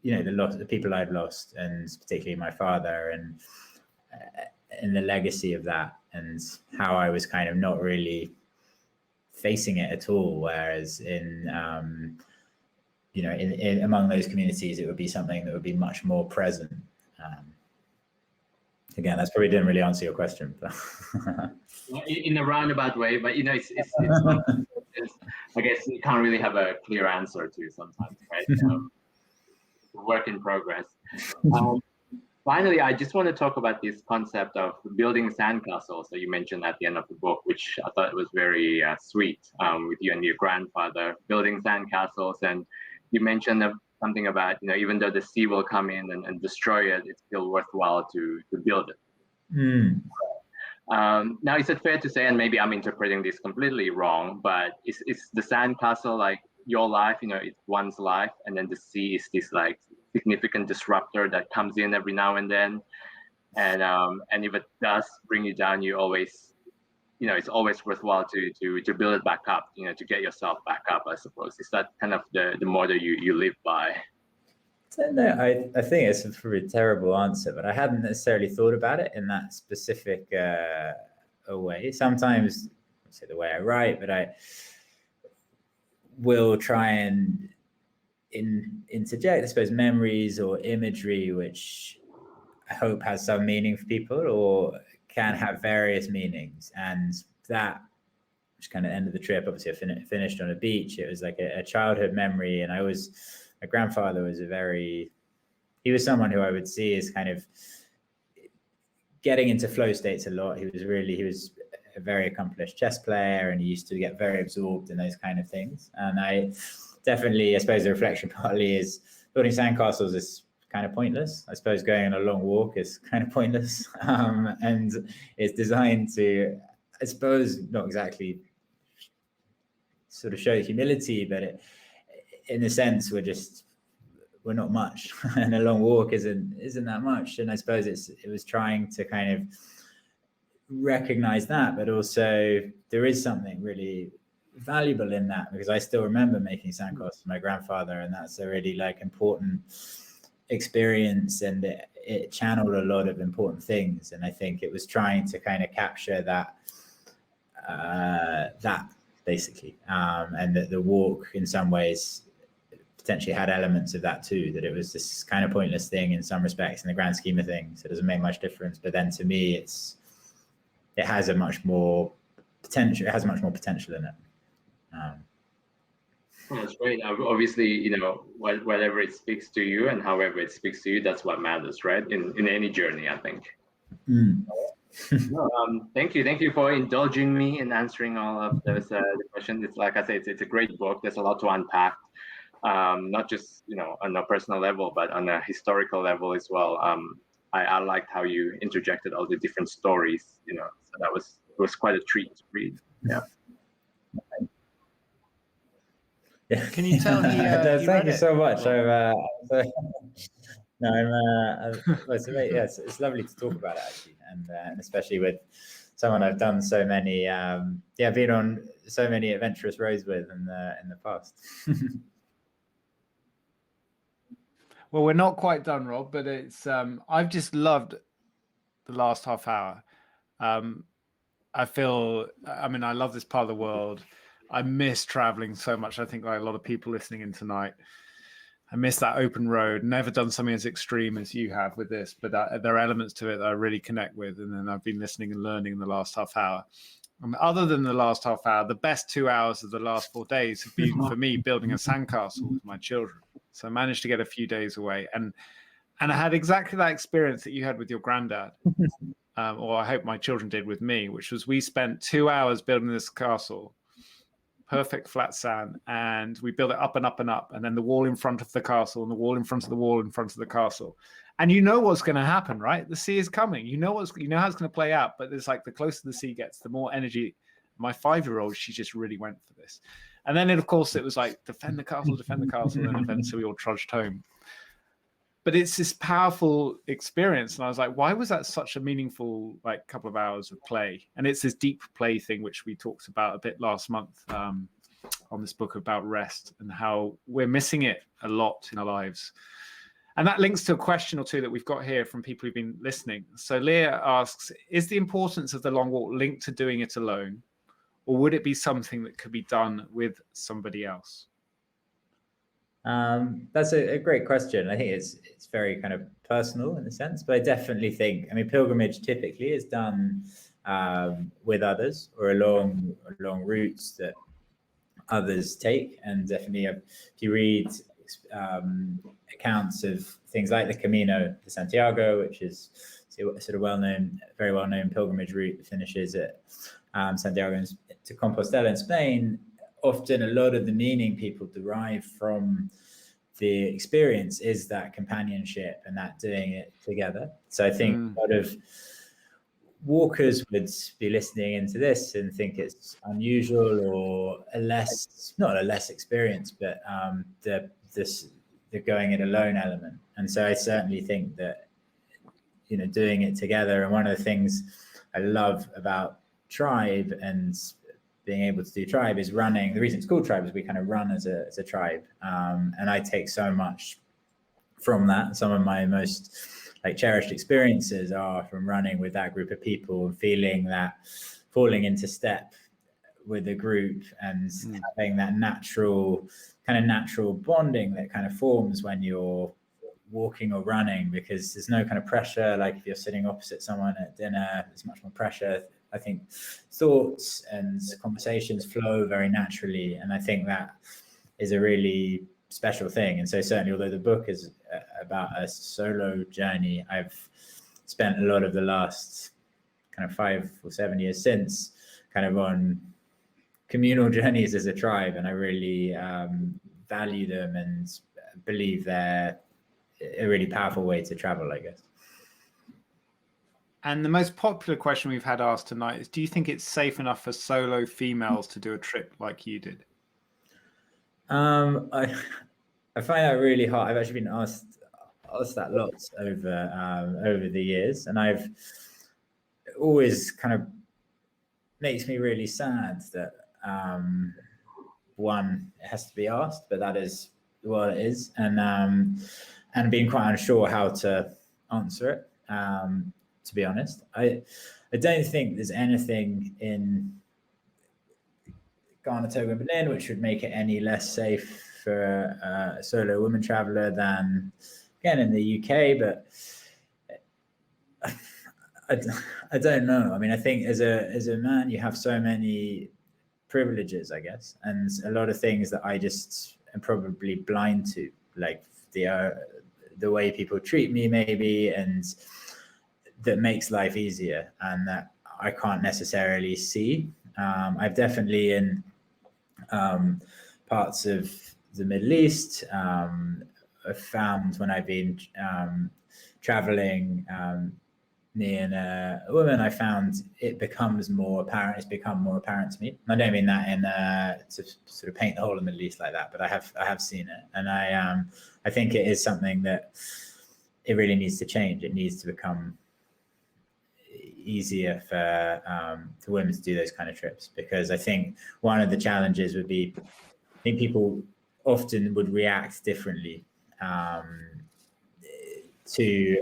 the people I'd lost, and particularly my father, and the legacy of that, and how I was kind of not really facing it at all, whereas in among those communities it would be something that would be much more present. Again, that's probably didn't really answer your question, but in a roundabout way, but it's I guess you can't really have a clear answer to sometimes, right? Work in progress. Finally, I just want to talk about this concept of building sandcastles that you mentioned at the end of the book, which I thought was very sweet, with you and your grandfather building sandcastles. And you mentioned something about, even though the sea will come in and destroy it, it's still worthwhile to build it. Now, is it fair to say, and maybe I'm interpreting this completely wrong, but is the sandcastle like your life, it's one's life, and then the sea is this like significant disruptor that comes in every now and then, and if it does bring you down, you always, it's always worthwhile to build it back up, to get yourself back up, I suppose. Is that kind of the model you live by? No, I think it's a pretty terrible answer, but I hadn't necessarily thought about it in that specific way. Sometimes, I say the way I write, but I will try and interject, I suppose, memories or imagery which I hope has some meaning for people or can have various meanings. And that, which kind of ended the trip, obviously I finished on a beach. It was like a childhood memory, and my grandfather was he was someone who I would see as kind of getting into flow states a lot. He was a very accomplished chess player, and he used to get very absorbed in those kind of things. And I suppose the reflection partly is building sandcastles is kind of pointless. I suppose going on a long walk is kind of pointless. And it's designed to, I suppose, not exactly sort of show humility, but in a sense, we're not much, and a long walk isn't that much. And I suppose it was trying to kind of recognize that, but also there is something really valuable in that, because I still remember making sandcastles with my grandfather, and that's a really like important experience, and it channeled a lot of important things. And I think it was trying to kind of capture that basically, and that the walk in some ways potentially had elements of that too, that it was this kind of pointless thing in some respects in the grand scheme of things. It doesn't make much difference, but then to me it has much more potential in it. That's great. Obviously, whatever it speaks to you and however it speaks to you, that's what matters, right? In any journey, I think. Thank you for indulging me in answering all of those questions. It's like I say, it's a great book. There's a lot to unpack, not just on a personal level, but on a historical level as well. I liked how you interjected all the different stories. So it was quite a treat to read. Yeah. Can you tell he thank you so much. It's lovely to talk about it, actually, and especially with someone I've done so many, been on so many adventurous roads with in the past. Well, we're not quite done, Rob, but it's I've just loved the last half hour. I love this part of the world. I miss traveling so much. I think like a lot of people listening in tonight, I miss that open road. Never done something as extreme as you have with this, but there are elements to it that I really connect with. And then I've been listening and learning in the last half hour. Other than the last half hour, the best 2 hours of the last 4 days have been for me building a sandcastle with my children. So I managed to get a few days away, and I had exactly that experience that you had with your granddad, or I hope my children did with me, which was we spent 2 hours building this castle, perfect flat sand, and we built it up and up and up, and then the wall in front of the castle and the wall in front of the wall in front of the castle. And you know what's going to happen, right? The sea is coming. You know how it's going to play out, but it's like the closer the sea gets, the more energy. My 5-year-old, she just really went for this. And then, of course, it was like, defend the castle, and eventually we all trudged home. But it's this powerful experience. And I was like, why was that such a meaningful like couple of hours of play? And it's this deep play thing, which we talked about a bit last month on this book about rest and how we're missing it a lot in our lives. And that links to a question or two that we've got here from people who've been listening. So Leah asks, is the importance of the long walk linked to doing it alone? Or would it be something that could be done with somebody else? That's a great question. I think it's very kind of personal in a sense, but I definitely think, pilgrimage typically is done with others or along routes that others take. And definitely if you read accounts of things like the Camino de Santiago, which is a sort of very well-known pilgrimage route that finishes at Santiago to Compostela in Spain, often a lot of the meaning people derive from the experience is that companionship and that doing it together. So I think a lot of walkers would be listening into this and think it's unusual or not a less experience, but the going it alone element. And so I certainly think that, doing it together. And one of the things I love about Tribe and being able to do Tribe is running. The reason it's called Tribe is we kind of run as a tribe. And I take so much from that. Some of my most cherished experiences are from running with that group of people and feeling that falling into step with a group and having that natural bonding that kind of forms when you're walking or running, because there's no kind of pressure. Like if you're sitting opposite someone at dinner, there's much more pressure. I think thoughts and conversations flow very naturally. And I think that is a really special thing. And so certainly, although the book is about a solo journey, I've spent a lot of the last kind of 5 or 7 years since kind of on communal journeys as a tribe. And I really value them and believe they're a really powerful way to travel, I guess. And the most popular question we've had asked tonight is, do you think it's safe enough for solo females to do a trip like you did? I find that really hard. I've actually been asked that lots over the years, and I've always kind of makes me really sad that one, it has to be asked, but that is what it is, and being quite unsure how to answer it. To be honest, I don't think there's anything in Ghana, Togo, and Benin which would make it any less safe for a solo woman traveler than, again, in the UK. But I don't know. I think as a man, you have so many privileges, I guess, and a lot of things that I just am probably blind to, like the way people treat me, maybe, and that makes life easier and that I can't necessarily see. I've definitely in parts of the Middle East, I've found when I've been traveling near a woman, I found it becomes more apparent. It's become more apparent to me. I don't mean that in to sort of paint the whole of the Middle East like that, but I have seen it, and I think it is something that it really needs to change. It needs to become easier for women to do those kind of trips, because I think one of the challenges would be, I think people often would react differently to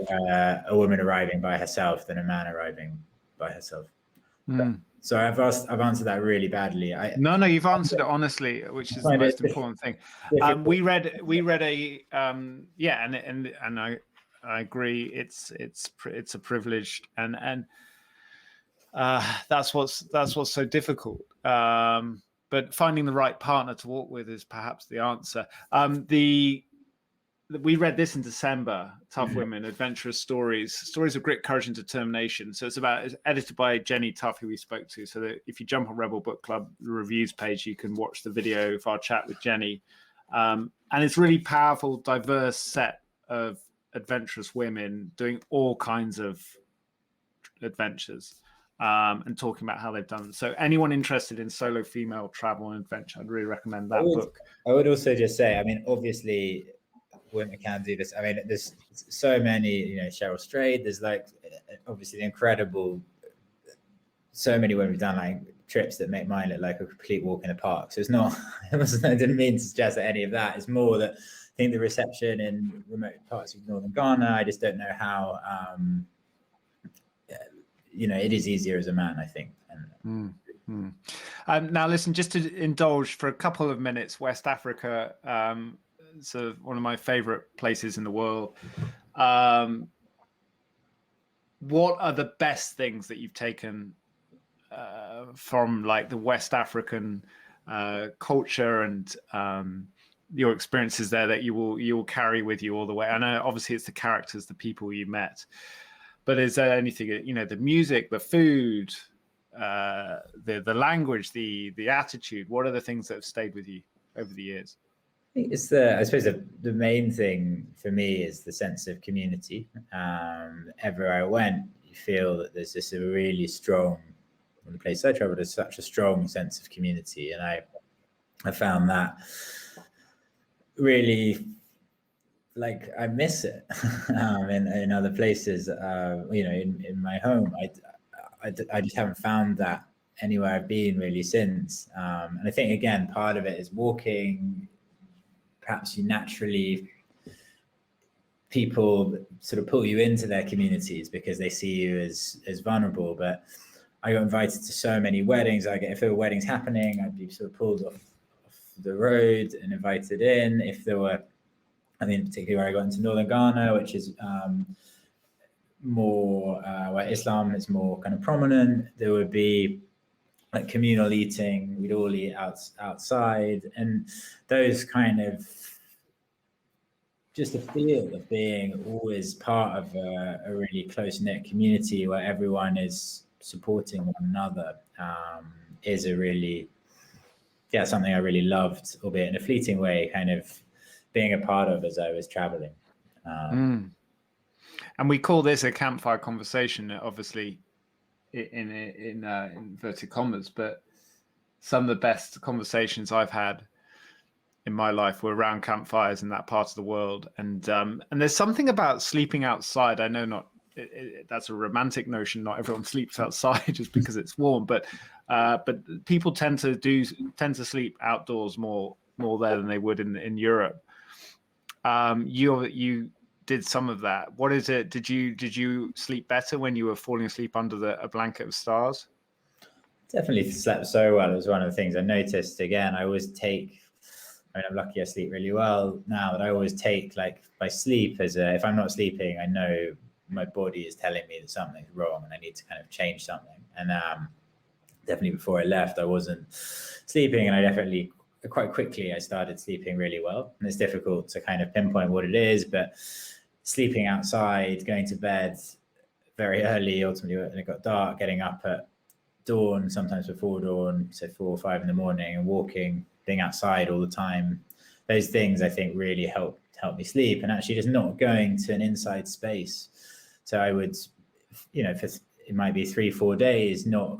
a woman arriving by herself than a man arriving by herself. So I've answered that really badly. No, you've answered it honestly, which is the most important thing. We read a and I agree. It's a privilege, and that's what's so difficult. But finding the right partner to walk with is perhaps the answer. We read this in December, Tough Women, Adventurous Stories of Grit, Courage and Determination. So it's edited by Jenny Tough, who we spoke to. So that if you jump on Rebel Book Club, the reviews page, you can watch the video of our chat with Jenny. And it's really powerful, diverse set of adventurous women doing all kinds of adventures and talking about how they've done. So anyone interested in solo female travel and adventure, I'd really recommend that book. I would also just say, I mean, obviously, women can do this. I mean, there's so many, Cheryl Strayed, there's like obviously incredible, so many women have done like trips that make mine look like a complete walk in the park. So it's not, I didn't mean to suggest that any of that. It's more that I think the reception in remote parts of northern Ghana, I just don't know how, it is easier as a man, I think. Now listen, just to indulge for a couple of minutes, West Africa, so one of my favorite places in the world. What are the best things that you've taken from like the West African culture and your experiences there that you will carry with you all the way? I know obviously it's the characters, the people you met, but is there anything, the music, the food, the language, the attitude? What are the things that have stayed with you over the years? I suppose the main thing for me is the sense of community. Everywhere I went, you feel that there's just a really strong, when the place I traveled, there's such a strong sense of community. And I found that really, like, I miss it in other places, in my home. I just haven't found that anywhere I've been really since. And I think, again, part of it is walking. Perhaps people sort of pull you into their communities because they see you as vulnerable. But I got invited to so many weddings. If there were weddings happening, I'd be sort of pulled off the road and invited in. If there were, particularly where I got into northern Ghana, which is more where Islam is more kind of prominent, there would be like communal eating. We'd all eat outside, and those kind of just a feel of being always part of a really close-knit community where everyone is supporting one another is something I really loved, albeit in a fleeting way, kind of being a part of as I was traveling. And we call this a campfire conversation, obviously, in inverted commas, but some of the best conversations I've had in my life were around campfires in that part of the world. And there's something about sleeping outside. I know that's a romantic notion. Not everyone sleeps outside just because it's warm, but people tend to sleep outdoors more there than they would in Europe. You did some of that. What is it? Did you sleep better when you were falling asleep under a blanket of stars? Definitely slept so well. It was one of the things I noticed. Again, I'm lucky I sleep really well now, but I always take like my sleep if I'm not sleeping, I know my body is telling me that something's wrong and I need to kind of change something. And definitely before I left, I wasn't sleeping, and I definitely quite quickly I started sleeping really well. And it's difficult to kind of pinpoint what it is, but sleeping outside, going to bed very early, ultimately when it got dark, getting up at dawn, sometimes before dawn, so 4 or 5 in the morning, and walking, being outside all the time, those things I think really help me sleep. And actually just not going to an inside space. So I would, it might be 3-4 days not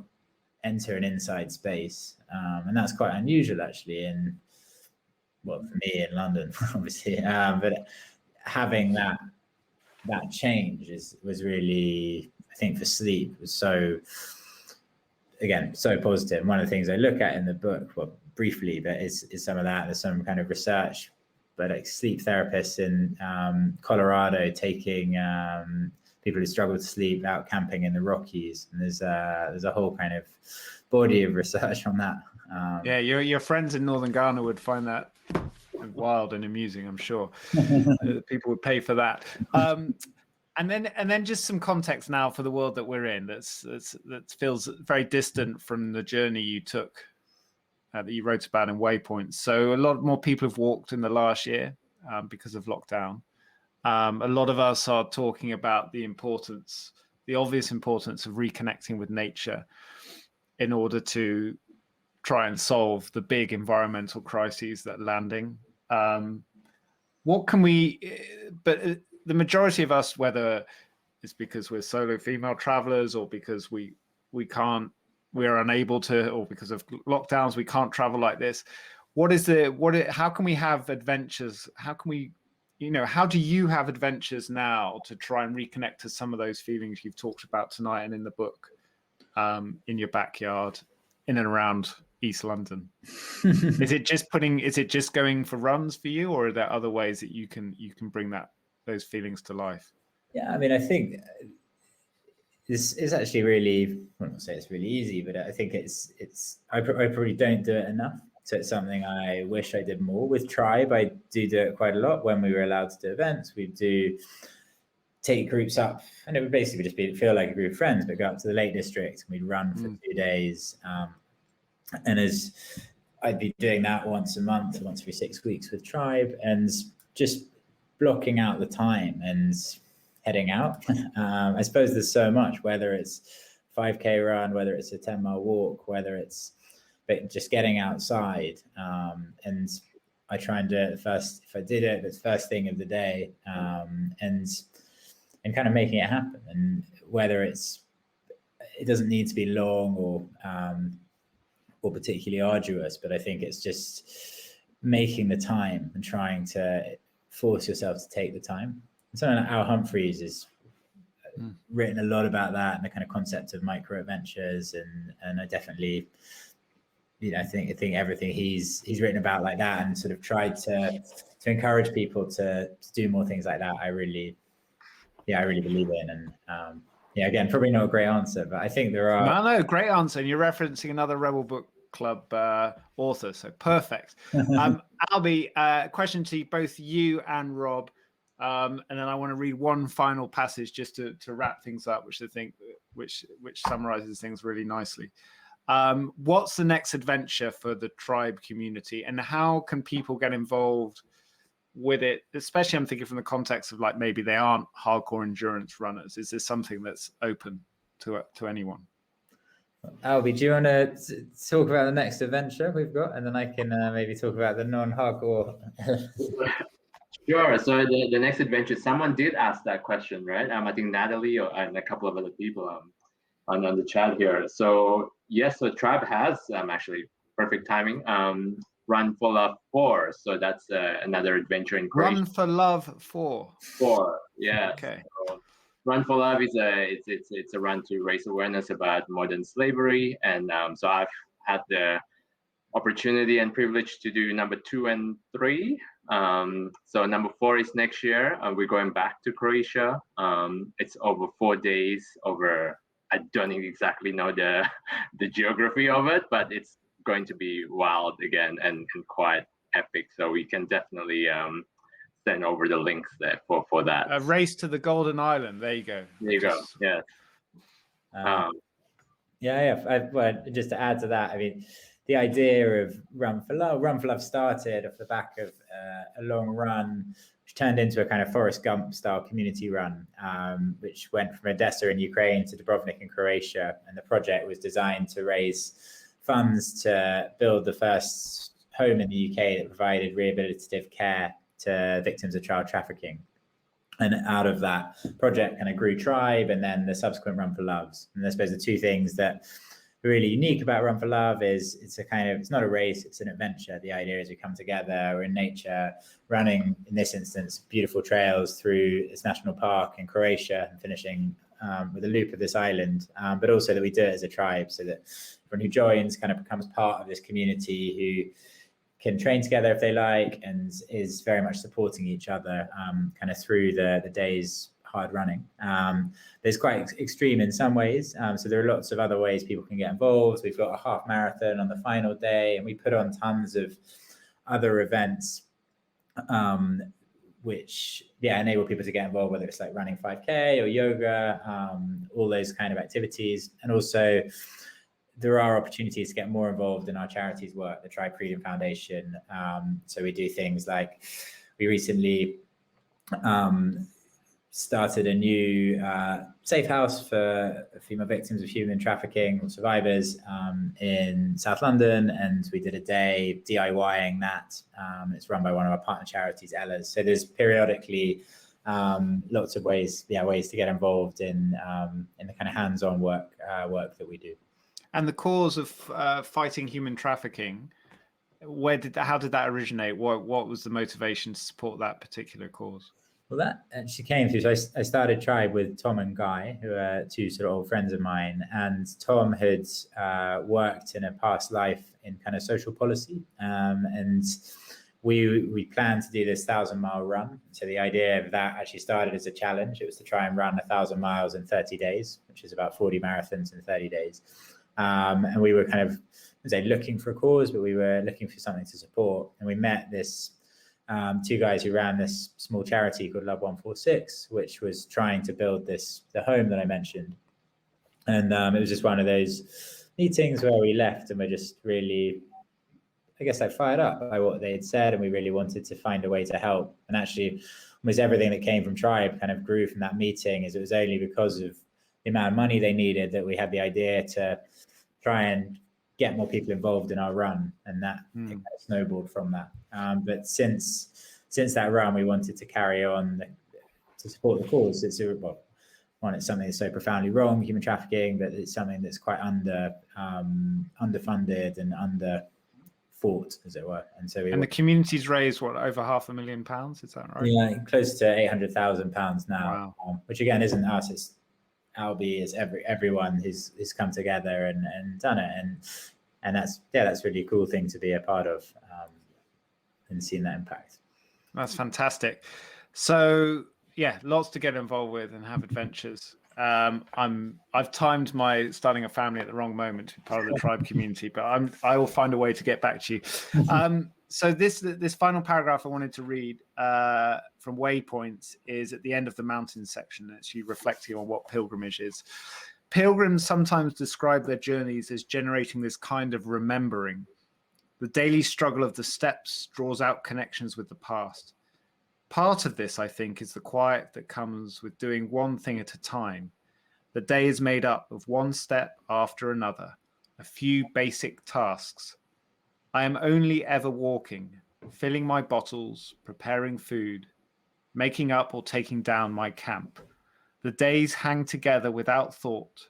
enter an inside space, and that's quite unusual actually for me in London, obviously. But having that change was really, I think for sleep was so positive. And one of the things I look at in the book, well, briefly, but is some of that. There's some kind of research, but like sleep therapists in Colorado taking people who struggle to sleep out camping in the Rockies, and there's a whole kind of body of research on that. Yeah, your friends in northern Ghana would find that wild and amusing, I'm sure. People would pay for that. And then just some context now for the world that we're in that feels very distant from the journey you took, that you wrote about in Waypoints. So a lot more people have walked in the last year because of lockdown. A lot of us are talking about the obvious importance of reconnecting with nature in order to try and solve the big environmental crises that are landing. What can we, but the majority of us, whether it's because we're solo female travelers or because we're unable to, or because of lockdowns, we can't travel like this. How can we have adventures? How can we, how do you have adventures now to try and reconnect to some of those feelings you've talked about tonight and in the book, in your backyard, in and around East London? Is it just going for runs for you, or are there other ways that you can bring those feelings to life? Yeah, I mean, I think this is actually really, I won't say it's really easy, but I think I probably don't do it enough. So it's something I wish I did more. With Tribe, I do it quite a lot. When we were allowed to do events, we do take groups up, and it would basically just feel like a group of friends, but go up to the Lake District and we'd run for 2 days. And as I'd be doing that once a month, once every 6 weeks with Tribe, and just blocking out the time and heading out. I suppose there's so much, whether it's 5K run, whether it's a 10-mile walk, whether it's just getting outside. And I try and do it first. If I did it, it's first thing of the day, and kind of making it happen. And whether it doesn't need to be long or particularly arduous, but I think it's just making the time and trying to force yourself to take the time. And something like Al Humphreys has written a lot about that and the kind of concept of micro adventures, and I definitely, I think everything he's written about like that, and sort of tried to encourage people to do more things like that. I really believe in, and again, probably not a great answer, but I think there are. No, great answer. And you're referencing another Rebel Book Club author, so perfect. Albie, question to both you and Rob, and then I want to read one final passage just to wrap things up, which I think which summarizes things really nicely. What's the next adventure for the Tribe community, and how can people get involved with it? Especially, I'm thinking from the context of like maybe they aren't hardcore endurance runners. Is this something that's open to anyone? Albie, do you want to talk about the next adventure we've got, and then I can maybe talk about the non-hardcore? Sure. So the next adventure, someone did ask that question, right? I think Natalie and a couple of other people on the chat here. So yes, so Tribe has actually perfect timing. Run for Love 4. So that's another adventure in Croatia. Run for Love 4. 4, yeah. Okay. So Run for Love is it's a run to raise awareness about modern slavery, and so I've had the opportunity and privilege to do number 2 and 3. So number 4 is next year. We're going back to Croatia. It's over 4 days. I don't exactly know the geography of it, but it's going to be wild again and quite epic. So we can definitely send over the links there for that. A race to the Golden Island. There you go. There you go. Yeah. Well, just to add to that, I mean, the idea of Run for Love started off the back of a long run, which turned into a kind of Forrest Gump style community run, which went from Odessa in Ukraine to Dubrovnik in Croatia. And the project was designed to raise funds to build the first home in the UK that provided rehabilitative care to victims of child trafficking. And out of that project kind of grew Tribe, and then the subsequent Run for Loves. And I suppose the two things that are really unique about Run for Love is it's not a race, it's an adventure. The idea is we come together, we're in nature, running, in this instance, beautiful trails through this national park in Croatia, and finishing with a loop of this island, but also that we do it as a tribe, so that everyone who joins kind of becomes part of this community who can train together if they like, and is very much supporting each other kind of through the day's hard running. But it's quite extreme in some ways. So there are lots of other ways people can get involved. We've got a half marathon on the final day, and we put on tons of other events which enable people to get involved, whether it's like running 5K or yoga, all those kind of activities. And also there are opportunities to get more involved in our charities work, the Tribe Freedom Foundation. So we do things like, we recently started a new safe house for female victims of human trafficking or survivors in South London, and we did a day DIYing that. It's run by one of our partner charities, Ella's. So there's periodically lots of ways to get involved in the kind of hands-on work that we do. And the cause of fighting human trafficking, how did that originate? What was the motivation to support that particular cause? Well, that actually came through. So I started Tribe with Tom and Guy, who are two sort of old friends of mine. And Tom had worked in a past life in kind of social policy. And we planned to do this 1,000-mile run. So the idea of that actually started as a challenge. It was to try and run 1,000 miles in 30 days, which is about 40 marathons in 30 days. And we were kind of, looking for a cause, but we were looking for something to support. And we met this two guys who ran this small charity called Love 146, which was trying to build the home that I mentioned. And it was just one of those meetings where we left and we're just really, I guess, fired up by what they had said, and we really wanted to find a way to help. And actually, almost everything that came from Tribe kind of grew from that meeting. As it was only because of the amount of money they needed that we had the idea to try and get more people involved in our run, and that it kind of snowballed from that. But since that run, we wanted to carry on to support the cause. It's something that's so profoundly wrong, human trafficking, but it's something that's quite underfunded and under fought, as it were. And so the community's raised over £500,000, is that right? Yeah, close to £800,000 now. Wow. Which again isn't us, it's Albie, is everyone who's come together and done it, and that's really cool thing to be a part of, and seeing that impact. That's fantastic. So lots to get involved with and have adventures. I've timed my starting a family at the wrong moment to be part of the Tribe community, but I will find a way to get back to you. So this final paragraph I wanted to read from Waypoints is at the end of the mountain section. It's you reflecting on what pilgrimage is. Pilgrims sometimes describe their journeys as generating this kind of remembering. The daily struggle of the steps draws out connections with the past. Part of this, I think, is the quiet that comes with doing one thing at a time. The day is made up of one step after another, a few basic tasks. I am only ever walking, filling my bottles, preparing food, making up or taking down my camp. The days hang together without thought,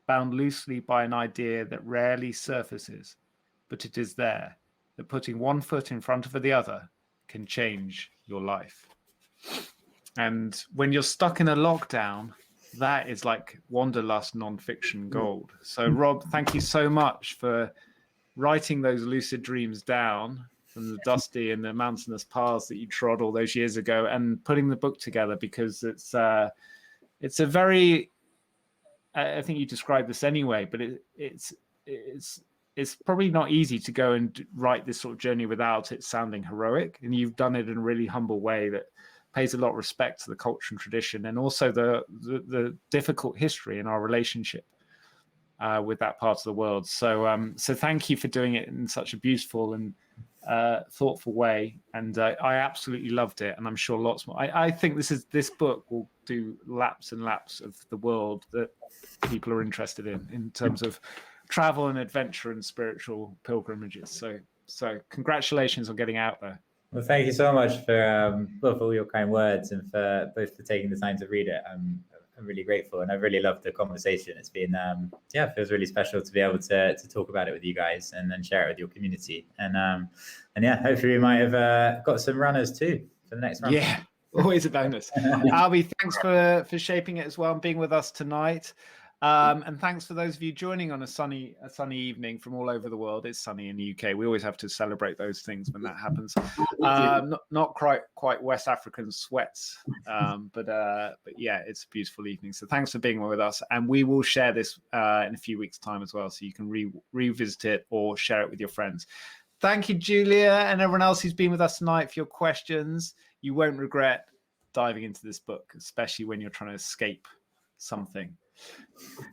bound loosely by an idea that rarely surfaces, but it is there, that putting one foot in front of the other can change your life. And when you're stuck in a lockdown, that is like wanderlust nonfiction gold. So Rob, thank you so much for writing those lucid dreams down from the dusty and the mountainous paths that you trod all those years ago, and putting the book together, because it's a very, I think you described this anyway, but it's probably not easy to go and write this sort of journey without it sounding heroic. And you've done it in a really humble way that pays a lot of respect to the culture and tradition, and also the difficult history in our relationship with that part of the world. So thank you for doing it in such a beautiful and thoughtful way. And I absolutely loved it, and I'm sure lots more. I think this book will do laps and laps of the world that people are interested in terms of travel and adventure and spiritual pilgrimages. So congratulations on getting out there. Well, thank you so much for all your kind words, and for taking the time to read it. I'm really grateful, and I've really loved the conversation. It's been it feels really special to be able to talk about it with you guys and then share it with your community. And hopefully we might have got some runners too for the next run. Yeah, Always a bonus. Albie, thanks for shaping it as well and being with us tonight. And thanks for those of you joining on a sunny evening from all over the world. It's sunny in the UK. We always have to celebrate those things when that happens. Not quite West African sweats, but yeah, it's a beautiful evening. So thanks for being with us, and we will share this in a few weeks' time as well, so you can revisit it or share it with your friends. Thank you, Julia, and everyone else who's been with us tonight for your questions. You won't regret diving into this book, especially when you're trying to escape something.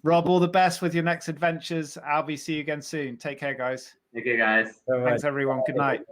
Rob, all the best with your next adventures. Albie, see you again soon. Take care, guys. Okay, guys. Thanks, everyone. Good night.